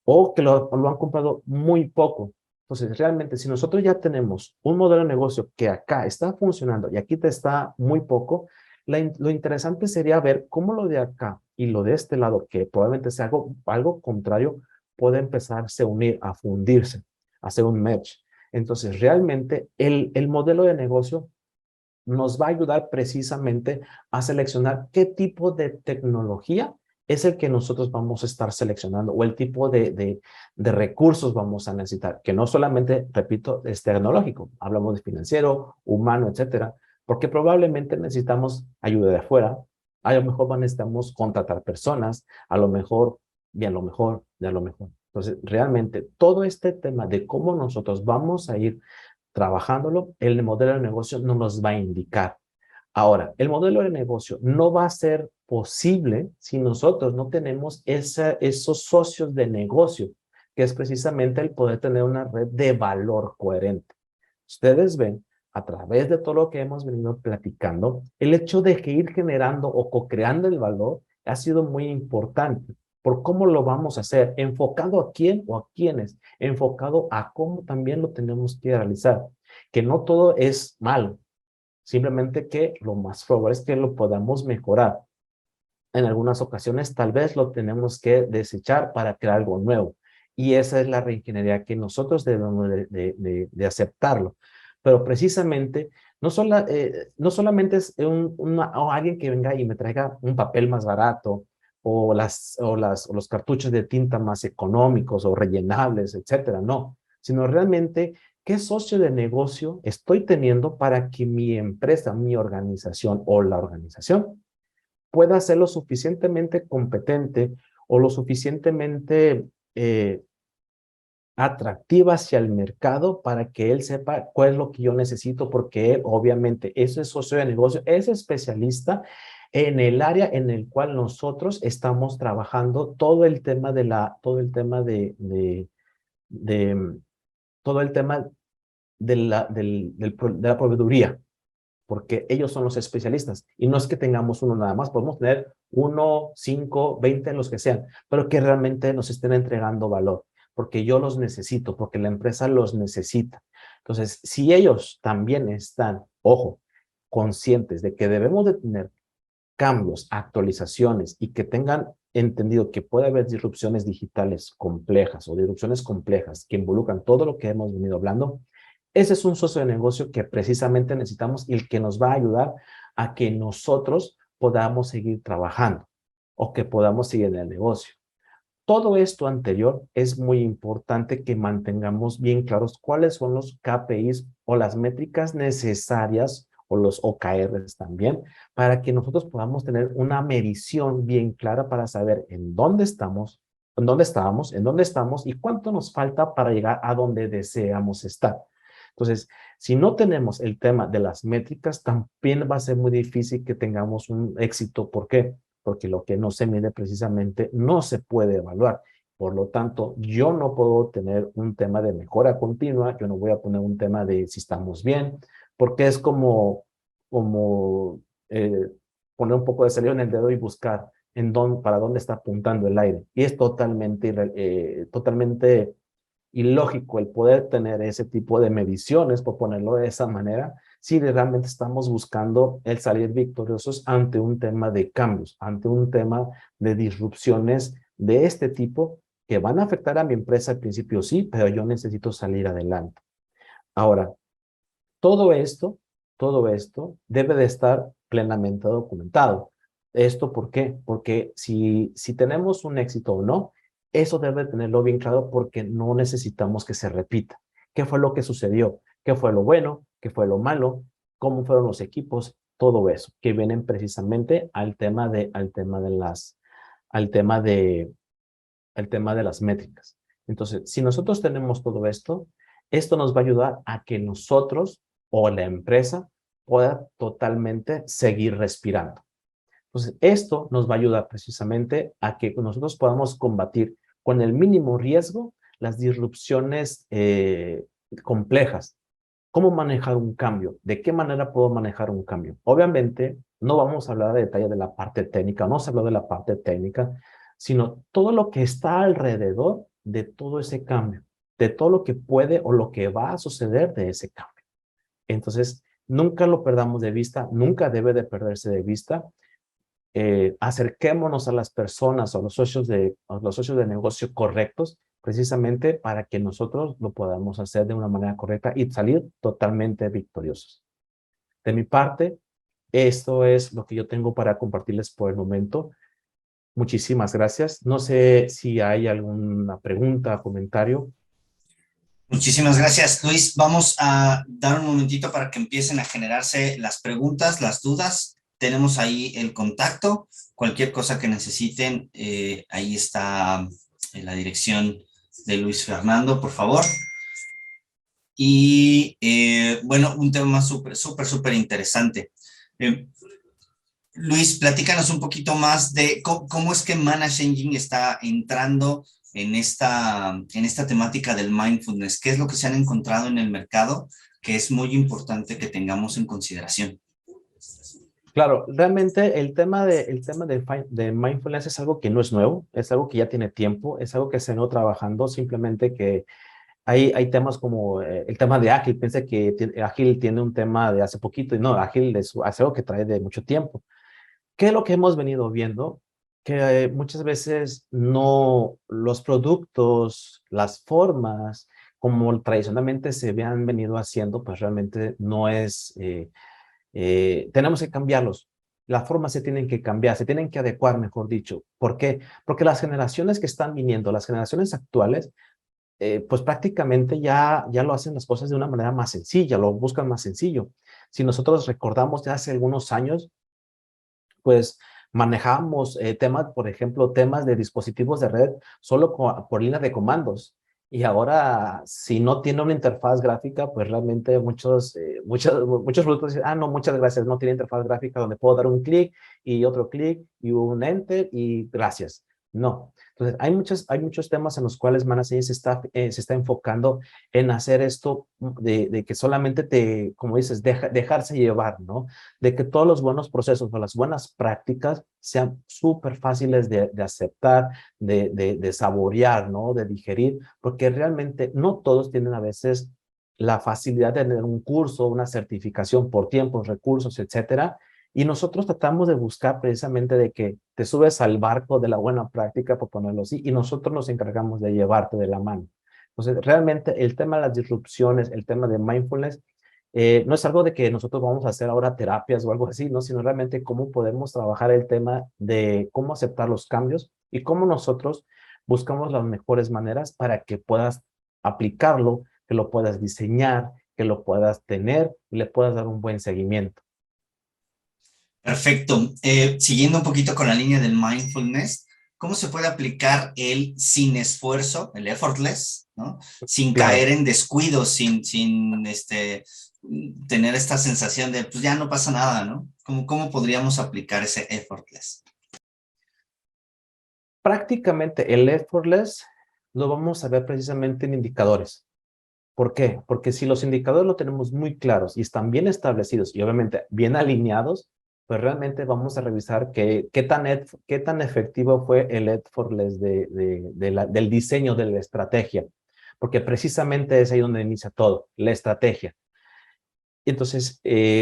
o que lo han comprado muy poco. Entonces, realmente, si nosotros ya tenemos un modelo de negocio que acá está funcionando y aquí te está muy poco, lo interesante sería ver cómo lo de acá y lo de este lado, que probablemente sea algo contrario, puede empezarse a unir, a fundirse, a hacer un match. Entonces, realmente, el modelo de negocio nos va a ayudar precisamente a seleccionar qué tipo de tecnología es el que nosotros vamos a estar seleccionando, o el tipo de recursos vamos a necesitar, que no solamente, repito, es tecnológico, hablamos de financiero, humano, etcétera, porque probablemente necesitamos ayuda de afuera, a lo mejor necesitamos contratar personas, a lo mejor, y a lo mejor, y a lo mejor. Entonces, realmente, todo este tema de cómo nosotros vamos a ir trabajándolo, el modelo de negocio no nos va a indicar. Ahora, el modelo de negocio no va a ser posible si nosotros no tenemos esos socios de negocio, que es precisamente el poder tener una red de valor coherente. Ustedes ven, a través de todo lo que hemos venido platicando, el hecho de que ir generando o co-creando el valor ha sido muy importante. Por cómo lo vamos a hacer, enfocado a quién o a quiénes, enfocado a cómo también lo tenemos que realizar. Que no todo es malo, simplemente que lo más probable es que lo podamos mejorar. En algunas ocasiones tal vez lo tenemos que desechar para crear algo nuevo. Y esa es la reingeniería que nosotros debemos de aceptarlo. Pero precisamente, no solamente es o alguien que venga y me traiga un papel más barato, o los cartuchos de tinta más económicos o rellenables, etcétera, no. Sino realmente, ¿qué socio de negocio estoy teniendo para que mi empresa, mi organización o la organización pueda ser lo suficientemente competente o lo suficientemente atractiva hacia el mercado para que él sepa cuál es lo que yo necesito, porque él, obviamente, ese socio de negocio es especialista en el área en el cual nosotros estamos trabajando todo el tema todo el tema de la proveeduría, porque ellos son los especialistas. Y no es que tengamos uno nada más, podemos tener 1, 5, 20, los que sean, pero que realmente nos estén entregando valor, porque yo los necesito, porque la empresa los necesita. Entonces, si ellos también están, ojo, conscientes de que debemos de tener cambios, actualizaciones, y que tengan entendido que puede haber disrupciones digitales complejas o disrupciones complejas que involucran todo lo que hemos venido hablando, ese es un socio de negocio que precisamente necesitamos y el que nos va a ayudar a que nosotros podamos seguir trabajando o que podamos seguir en el negocio. Todo esto anterior es muy importante que mantengamos bien claros cuáles son los KPIs o las métricas necesarias, o los OKRs también, para que nosotros podamos tener una medición bien clara para saber en dónde estamos, en dónde estábamos, en dónde estamos y cuánto nos falta para llegar a donde deseamos estar. Entonces, si no tenemos el tema de las métricas, también va a ser muy difícil que tengamos un éxito. ¿Por qué? Porque lo que no se mide precisamente no se puede evaluar. Por lo tanto, yo no puedo tener un tema de mejora continua, yo no voy a poner un tema de si estamos bien, porque es como poner un poco de saliva en el dedo y buscar para dónde está apuntando el aire. Y es totalmente ilógico el poder tener ese tipo de mediciones, por ponerlo de esa manera, si realmente estamos buscando el salir victoriosos ante un tema de cambios, ante un tema de disrupciones de este tipo que van a afectar a mi empresa al principio, sí, pero yo necesito salir adelante. Ahora, todo esto debe de estar plenamente documentado. ¿Esto por qué? Porque si tenemos un éxito o no, eso debe tenerlo bien claro, porque no necesitamos que se repita. ¿Qué fue lo que sucedió? ¿Qué fue lo bueno? ¿Qué fue lo malo? ¿Cómo fueron los equipos? Todo eso, que vienen precisamente al tema de al tema de, al tema de las métricas. Entonces, si nosotros tenemos todo esto, esto nos va a ayudar a que nosotros o la empresa pueda totalmente seguir respirando. Entonces, esto nos va a ayudar precisamente a que nosotros podamos combatir con el mínimo riesgo las disrupciones complejas. ¿Cómo manejar un cambio? ¿De qué manera puedo manejar un cambio? Obviamente, no vamos a hablar de detalle de la parte técnica, no se habló de la parte técnica, sino todo lo que está alrededor de todo ese cambio, de todo lo que puede o lo que va a suceder de ese cambio. Entonces, nunca lo perdamos de vista, nunca debe de perderse de vista. Acerquémonos a las personas o a los socios de negocio correctos, precisamente para que nosotros lo podamos hacer de una manera correcta y salir totalmente victoriosos. De mi parte, esto es lo que yo tengo para compartirles por el momento. Muchísimas gracias. No sé si hay alguna pregunta, comentario. Muchísimas gracias, Luis. Vamos a dar un momentito para que empiecen a generarse las preguntas, las dudas. Tenemos ahí el contacto. Cualquier cosa que necesiten, ahí está la dirección de Luis Fernando, por favor. Y bueno, un tema súper interesante. Luis, platícanos un poquito más de cómo es que Manage Engine está entrando en esta temática del mindfulness. ¿Qué es lo que se han encontrado en el mercado que es muy importante que tengamos en consideración? Claro, realmente el tema de mindfulness es algo que no es nuevo, es algo que ya tiene tiempo, es algo que se no trabajando, simplemente que hay temas como el tema de Ágil. Pensé que Ágil tiene un tema de hace poquito, y no, Ágil es algo que trae de mucho tiempo. ¿Qué es lo que hemos venido viendo? Que muchas veces no los productos, las formas, como tradicionalmente se habían venido haciendo, pues realmente no es, tenemos que cambiarlos. Las formas se tienen que cambiar, se tienen que adecuar, mejor dicho. ¿Por qué? Porque las generaciones que están viniendo, las generaciones actuales, pues prácticamente ya lo hacen las cosas de una manera más sencilla, lo buscan más sencillo. Si nosotros recordamos de hace algunos años, pues manejábamos temas, por ejemplo, temas de dispositivos de red solo por línea de comandos. Y ahora, si no tiene una interfaz gráfica, pues realmente muchos productos dicen, ah, no, muchas gracias, no tiene interfaz gráfica donde puedo dar un clic y otro clic y un enter y gracias. No. Entonces, hay muchos temas en los cuales Manasys se está enfocando en hacer esto de que solamente como dices, dejarse llevar, ¿no? De que todos los buenos procesos o las buenas prácticas sean súper fáciles de aceptar, de saborear, ¿no? De digerir, porque realmente no todos tienen a veces la facilidad de tener un curso, una certificación por tiempos, recursos, etcétera. Y nosotros tratamos de buscar precisamente de que te subes al barco de la buena práctica, por ponerlo así, y nosotros nos encargamos de llevarte de la mano. Entonces, realmente el tema de las disrupciones, el tema de mindfulness, no es algo de que nosotros vamos a hacer ahora terapias o algo así, ¿no? Sino realmente cómo podemos trabajar el tema de cómo aceptar los cambios y cómo nosotros buscamos las mejores maneras para que puedas aplicarlo, que lo puedas diseñar, que lo puedas tener y le puedas dar un buen seguimiento. Perfecto. Siguiendo un poquito con la línea del mindfulness, ¿cómo se puede aplicar el sin esfuerzo, el effortless, ¿no? Sin Claro. caer en descuido, sin tener esta sensación de, pues ya no pasa nada, ¿no? ¿Cómo podríamos aplicar ese effortless? Prácticamente el effortless lo vamos a ver precisamente en indicadores. ¿Por qué? Porque si los indicadores lo tenemos muy claros y están bien establecidos y obviamente bien alineados, pues realmente vamos a revisar qué tan efectivo fue el effortless del diseño de la estrategia. Porque precisamente es ahí donde inicia todo, la estrategia. Entonces,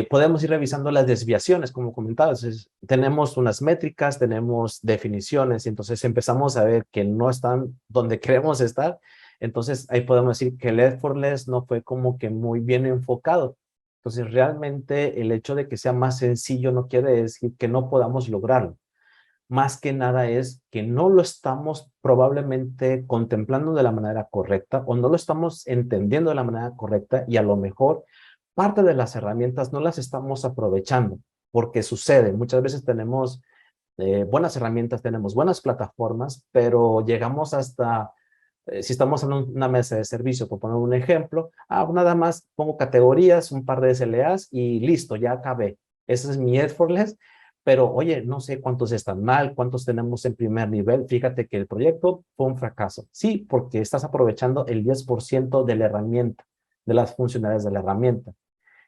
podemos ir revisando las desviaciones, como comentabas. Tenemos unas métricas, tenemos definiciones, y entonces empezamos a ver que no están donde queremos estar. Entonces, ahí podemos decir que el effortless no fue como que muy bien enfocado. Entonces, realmente el hecho de que sea más sencillo no quiere decir que no podamos lograrlo. Más que nada es que no lo estamos probablemente contemplando de la manera correcta o no lo estamos entendiendo de la manera correcta y a lo mejor parte de las herramientas no las estamos aprovechando, porque sucede, muchas veces tenemos buenas herramientas, tenemos buenas plataformas, pero llegamos hasta, si estamos en una mesa de servicio, por poner un ejemplo, nada más pongo categorías, un par de SLAs y listo, ya acabé. Ese es mi effortless, pero oye, no sé cuántos están mal, cuántos tenemos en primer nivel. Fíjate que el proyecto fue un fracaso. Sí, porque estás aprovechando el 10% de la herramienta, de las funcionalidades de la herramienta.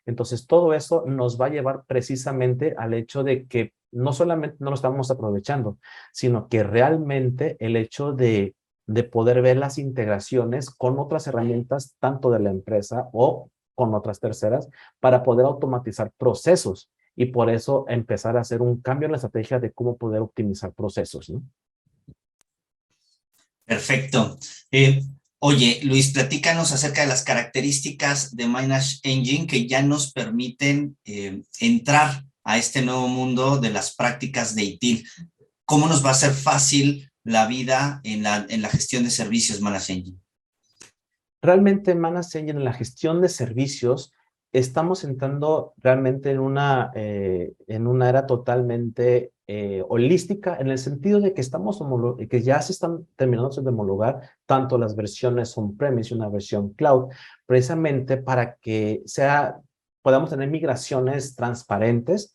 Entonces, todo eso nos va a llevar precisamente al hecho de que no solamente no lo estamos aprovechando, sino que realmente el hecho de poder ver las integraciones con otras herramientas, tanto de la empresa o con otras terceras, para poder automatizar procesos y por eso empezar a hacer un cambio en la estrategia de cómo poder optimizar procesos, ¿no? Perfecto. Oye, Luis, platícanos acerca de las características de Manage Engine que ya nos permiten entrar a este nuevo mundo de las prácticas de ITIL. ¿Cómo nos va a hacer fácil la vida en la gestión de servicios Manage Engine? Realmente Manage Engine en la gestión de servicios estamos entrando realmente en una era totalmente holística, en el sentido de que que ya se están terminando de homologar tanto las versiones on-premise y una versión cloud, precisamente para que podamos tener migraciones transparentes,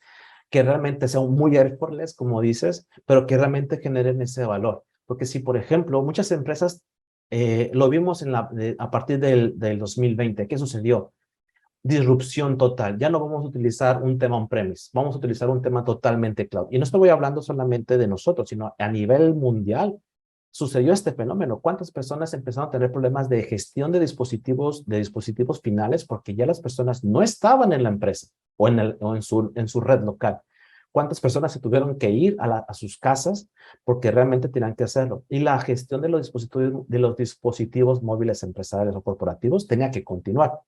que realmente sean muy effortless, como dices, pero que realmente generen ese valor. Porque si, por ejemplo, muchas empresas, lo vimos a partir del 2020, ¿qué sucedió? Disrupción total. Ya no vamos a utilizar un tema on-premise, vamos a utilizar un tema totalmente cloud. Y no estoy hablando solamente de nosotros, sino a nivel mundial sucedió este fenómeno. ¿Cuántas personas empezaron a tener problemas de gestión de dispositivos finales porque ya las personas no estaban en la empresa o en su red local? ¿Cuántas personas se tuvieron que ir a sus casas porque realmente tenían que hacerlo? Y la gestión de los dispositivos móviles empresariales o corporativos tenía que continuar.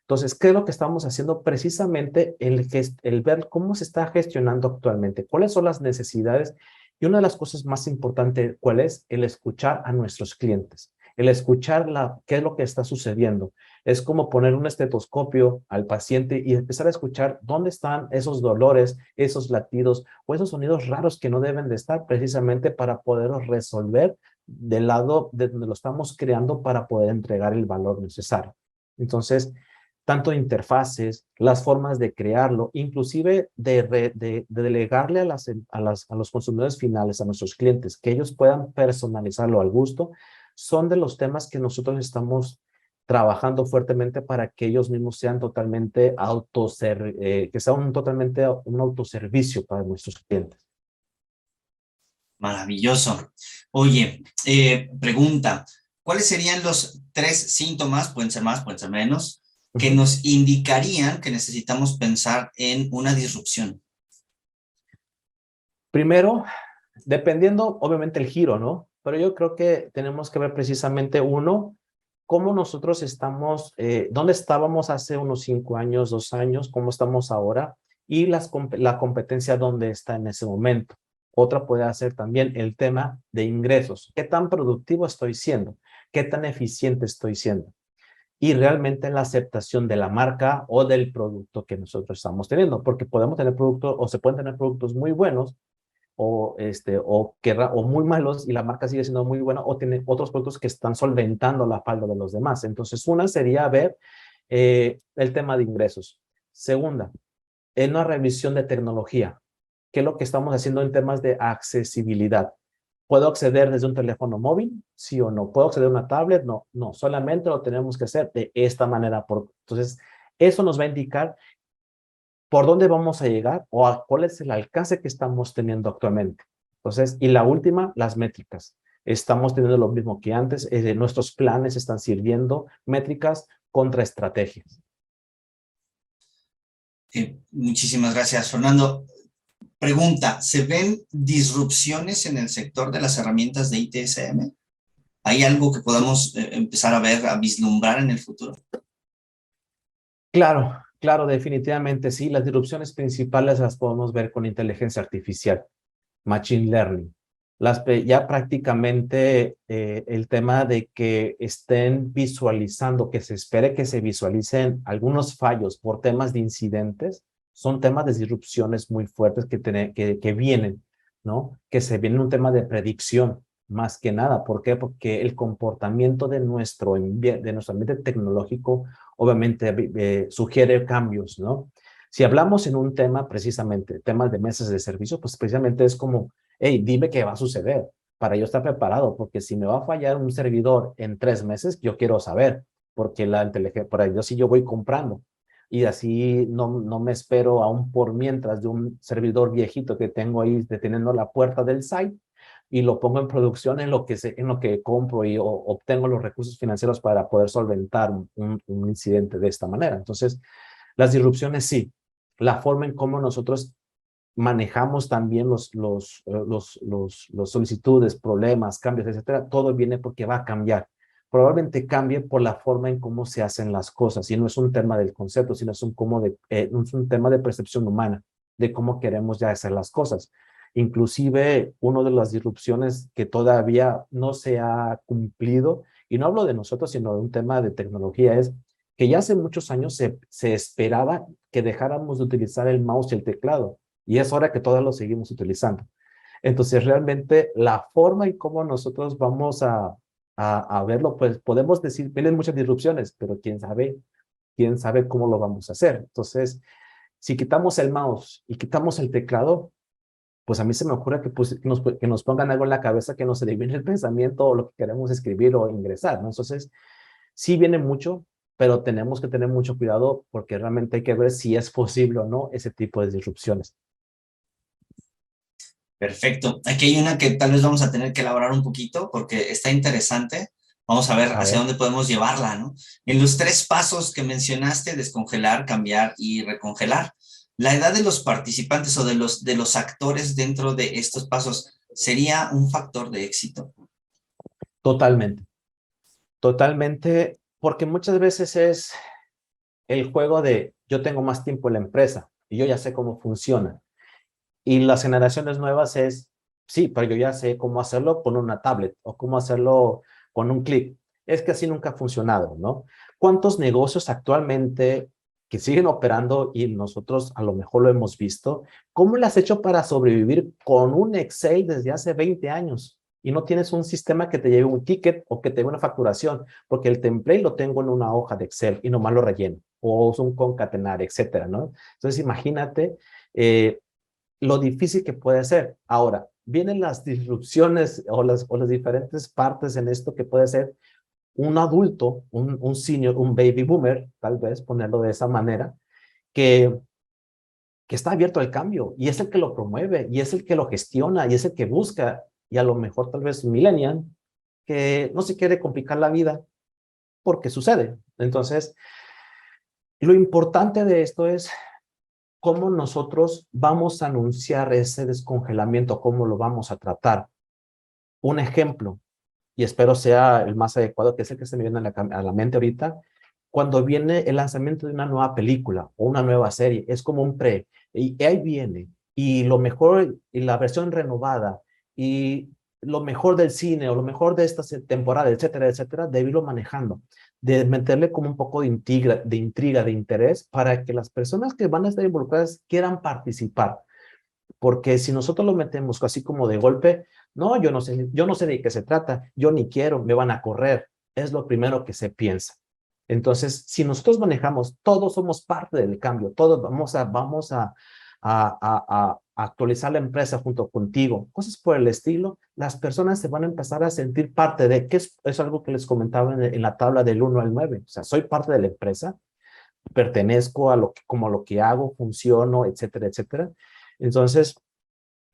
Entonces, ¿qué es lo que estamos haciendo? Precisamente el ver cómo se está gestionando actualmente, cuáles son las necesidades y una de las cosas más importantes, ¿cuál es? El escuchar a nuestros clientes, el escuchar qué es lo que está sucediendo. Es como poner un estetoscopio al paciente y empezar a escuchar dónde están esos dolores, esos latidos o esos sonidos raros que no deben de estar, precisamente para poderlos resolver del lado de donde lo estamos creando para poder entregar el valor necesario. Entonces, tanto interfaces, las formas de crearlo, inclusive de delegarle a los consumidores finales, a nuestros clientes, que ellos puedan personalizarlo al gusto, son de los temas que nosotros estamos trabajando fuertemente para que ellos mismos sean totalmente que sea totalmente un autoservicio para nuestros clientes. Maravilloso. Oye, pregunta, ¿cuáles serían los 3 síntomas, pueden ser más, pueden ser menos, que nos indicarían que necesitamos pensar en una disrupción? Primero, dependiendo, obviamente, el giro, ¿no? Pero yo creo que tenemos que ver precisamente cómo nosotros estamos, dónde estábamos hace unos 5 años, 2 años, cómo estamos ahora y la competencia dónde está en ese momento. Otra puede ser también el tema de ingresos. ¿Qué tan productivo estoy siendo? ¿Qué tan eficiente estoy siendo? Y realmente la aceptación de la marca o del producto que nosotros estamos teniendo, porque podemos tener productos o se pueden tener productos muy buenos o muy malos y la marca sigue siendo muy buena o tiene otros productos que están solventando la falta de los demás. Entonces, una sería ver el tema de ingresos. Segunda, en una revisión de tecnología. ¿Qué es lo que estamos haciendo en temas de accesibilidad? ¿Puedo acceder desde un teléfono móvil? ¿Sí o no? ¿Puedo acceder a una tablet? No, no, solamente lo tenemos que hacer de esta manera. Entonces, eso nos va a indicar por dónde vamos a llegar o a cuál es el alcance que estamos teniendo actualmente. Entonces, y la última, las métricas. Estamos teniendo lo mismo que antes, nuestros planes están sirviendo, métricas contra estrategias. Muchísimas gracias, Fernando. Pregunta, ¿se ven disrupciones en el sector de las herramientas de ITSM? ¿Hay algo que podamos empezar a ver, a vislumbrar en el futuro? Claro, claro, definitivamente sí. Las disrupciones principales las podemos ver con inteligencia artificial, machine learning. Ya prácticamente el tema de que estén visualizando, que se espere que se visualicen algunos fallos por temas de incidentes, son temas de disrupciones muy fuertes que vienen. ¿no? Que se viene un tema de predicción, más que nada. ¿Por qué? Porque el comportamiento de nuestro ambiente tecnológico obviamente sugiere cambios, ¿no? Si hablamos en un tema precisamente, temas de mesas de servicio, pues precisamente es como, hey, dime qué va a suceder para yo estar preparado, porque si me va a fallar un servidor en 3 meses, yo quiero saber, porque la inteligencia, por ahí yo sí yo voy comprando y así no me espero aún por mientras de un servidor viejito que tengo ahí deteniendo la puerta del site y lo pongo en producción en lo que compro y obtengo los recursos financieros para poder solventar un incidente de esta manera. Entonces, las disrupciones sí, la forma en cómo nosotros manejamos también los solicitudes, problemas, cambios, etcétera, todo viene porque va a cambiar. Probablemente cambie por la forma en cómo se hacen las cosas, y no es un tema del concepto, sino es es un tema de percepción humana, de cómo queremos ya hacer las cosas. Inclusive, una de las disrupciones que todavía no se ha cumplido, y no hablo de nosotros, sino de un tema de tecnología, es que ya hace muchos años se esperaba que dejáramos de utilizar el mouse y el teclado, y es hora que todos lo seguimos utilizando. Entonces, realmente, la forma en cómo nosotros vamos a verlo, pues podemos decir, vienen muchas disrupciones, pero quién sabe cómo lo vamos a hacer. Entonces, si quitamos el mouse y quitamos el teclado, pues a mí se me ocurre que nos pongan algo en la cabeza que nos adivine el pensamiento o lo que queremos escribir o ingresar, ¿no? Entonces, sí viene mucho, pero tenemos que tener mucho cuidado porque realmente hay que ver si es posible o no ese tipo de disrupciones. Perfecto. Aquí hay una que tal vez vamos a tener que elaborar un poquito porque está interesante. Vamos a ver hacia dónde podemos llevarla, ¿no? En los 3 pasos que mencionaste, descongelar, cambiar y recongelar, la edad de los participantes o de los actores dentro de estos pasos sería un factor de éxito. Totalmente. Totalmente, porque muchas veces es el juego de yo tengo más tiempo en la empresa y yo ya sé cómo funciona. Y las generaciones nuevas es, sí, pero yo ya sé cómo hacerlo con una tablet o cómo hacerlo con un clic. Es que así nunca ha funcionado, ¿no? ¿Cuántos negocios actualmente que siguen operando y nosotros a lo mejor lo hemos visto? ¿Cómo le has hecho para sobrevivir con un Excel desde hace 20 años? Y no tienes un sistema que te lleve un ticket o que te lleve una facturación, porque el template lo tengo en una hoja de Excel y nomás lo relleno, o es un concatenar, etcétera, ¿no? Entonces, imagínate lo difícil que puede ser. Ahora, vienen las disrupciones o las diferentes partes en esto que puede ser un adulto, un senior, un baby boomer, tal vez ponerlo de esa manera, que, que está abierto al cambio y es el que lo promueve y es el que lo gestiona y es el que busca, y a lo mejor tal vez un millennial que no se quiere complicar la vida porque sucede. Entonces, lo importante de esto es cómo nosotros vamos a anunciar ese descongelamiento, cómo lo vamos a tratar. Un ejemplo, y espero sea el más adecuado, que es el que se me viene a la mente ahorita, cuando viene el lanzamiento de una nueva película o una nueva serie, es como un pre, y ahí viene, y lo mejor, y la versión renovada, y lo mejor del cine, o lo mejor de esta temporada, etcétera, etcétera, de irlo manejando, de meterle como un poco de intriga, de interés, para que las personas que van a estar involucradas quieran participar. Porque si nosotros lo metemos así como de golpe, no, yo no sé de qué se trata, yo ni quiero, me van a correr, es lo primero que se piensa. Entonces, si nosotros manejamos, todos somos parte del cambio, todos vamos a actualizar la empresa junto contigo, cosas por el estilo, las personas se van a empezar a sentir parte de, que es algo que les comentaba en la tabla del 1 al 9, o sea, soy parte de la empresa, pertenezco como a lo que hago, funciono, etcétera, etcétera. Entonces,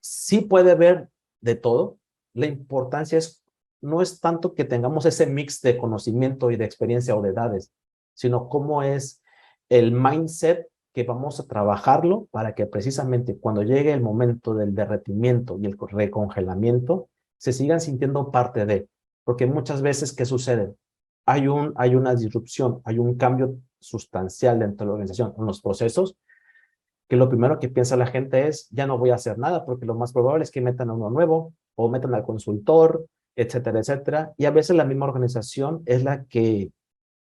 sí puede haber de todo. La importancia no es tanto que tengamos ese mix de conocimiento y de experiencia o de edades, sino cómo es el mindset que vamos a trabajarlo para que precisamente cuando llegue el momento del derretimiento y el recongelamiento, se sigan sintiendo parte de. Porque muchas veces, ¿qué sucede? Hay una disrupción, hay un cambio sustancial dentro de la organización, en los procesos, que lo primero que piensa la gente es, ya no voy a hacer nada, porque lo más probable es que metan a uno nuevo, o metan al consultor, etcétera, etcétera. Y a veces la misma organización es la que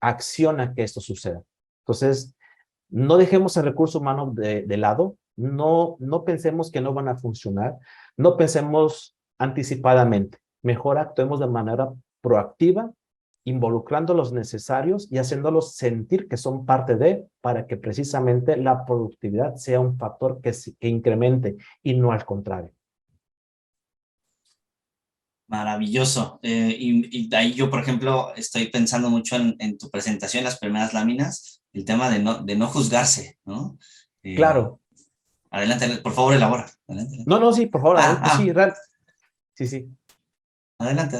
acciona que esto suceda. Entonces, no dejemos el recurso humano de lado, no pensemos que no van a funcionar, no pensemos anticipadamente, mejor actuemos de manera proactiva, involucrando los necesarios y haciéndolos sentir que son parte de, para que precisamente la productividad sea un factor que incremente y no al contrario. Maravilloso. Y ahí yo, por ejemplo, estoy pensando mucho en tu presentación, las primeras láminas, el tema de no juzgarse, ¿no? Claro. Adelante, por favor, elabora. Adelante. No, sí, por favor, adelante. Sí, sí. Adelante.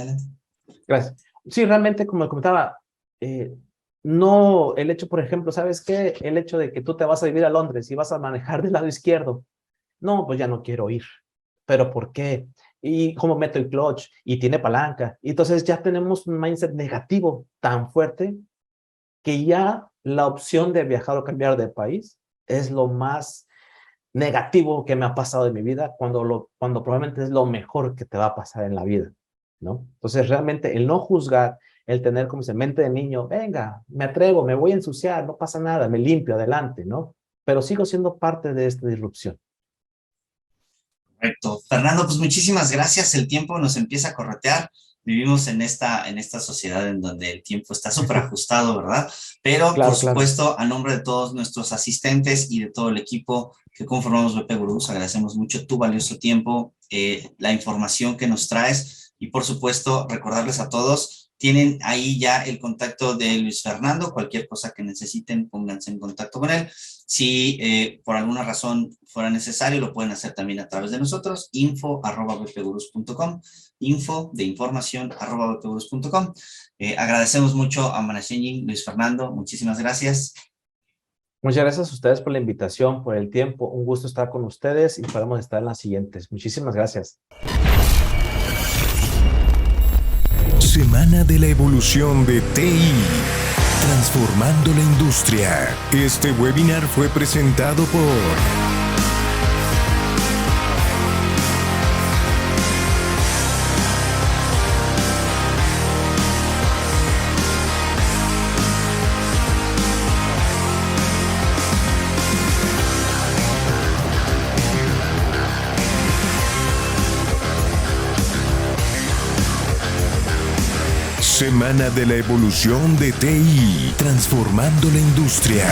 Gracias. Sí, realmente, como comentaba, no el hecho, por ejemplo, ¿sabes qué? El hecho de que tú te vas a vivir a Londres y vas a manejar del lado izquierdo. No, pues ya no quiero ir. ¿Pero por qué? ¿Y cómo meto el clutch? Y tiene palanca. Y entonces ya tenemos un mindset negativo tan fuerte que ya la opción de viajar o cambiar de país es lo más negativo que me ha pasado en mi vida, cuando probablemente es lo mejor que te va a pasar en la vida, ¿no? Entonces, realmente el no juzgar, el tener como ese mente de niño, venga, me atrevo, me voy a ensuciar, no pasa nada, me limpio, adelante, ¿no? Pero sigo siendo parte de esta disrupción. Correcto. Fernando, pues muchísimas gracias. El tiempo nos empieza a corretear. Vivimos en esta sociedad en donde el tiempo está súper ajustado, ¿verdad? Pero, claro, por supuesto, claro, a nombre de todos nuestros asistentes y de todo el equipo que conformamos BP Gurús, agradecemos mucho tu valioso tiempo, la información que nos traes y, por supuesto, recordarles a todos, tienen ahí ya el contacto de Luis Fernando. Cualquier cosa que necesiten, pónganse en contacto con él. Si por alguna razón fuera necesario, lo pueden hacer también a través de nosotros, info@bpgurus.com, info de información @bpgurus.com. Agradecemos mucho a Manashenying, Luis Fernando, muchísimas gracias. Muchas gracias a ustedes por la invitación, por el tiempo. Un gusto estar con ustedes y podemos estar en las siguientes. Muchísimas gracias. Semana de la evolución de TI. Transformando la industria. Este webinar fue presentado por Semana de la evolución de TI, transformando la industria.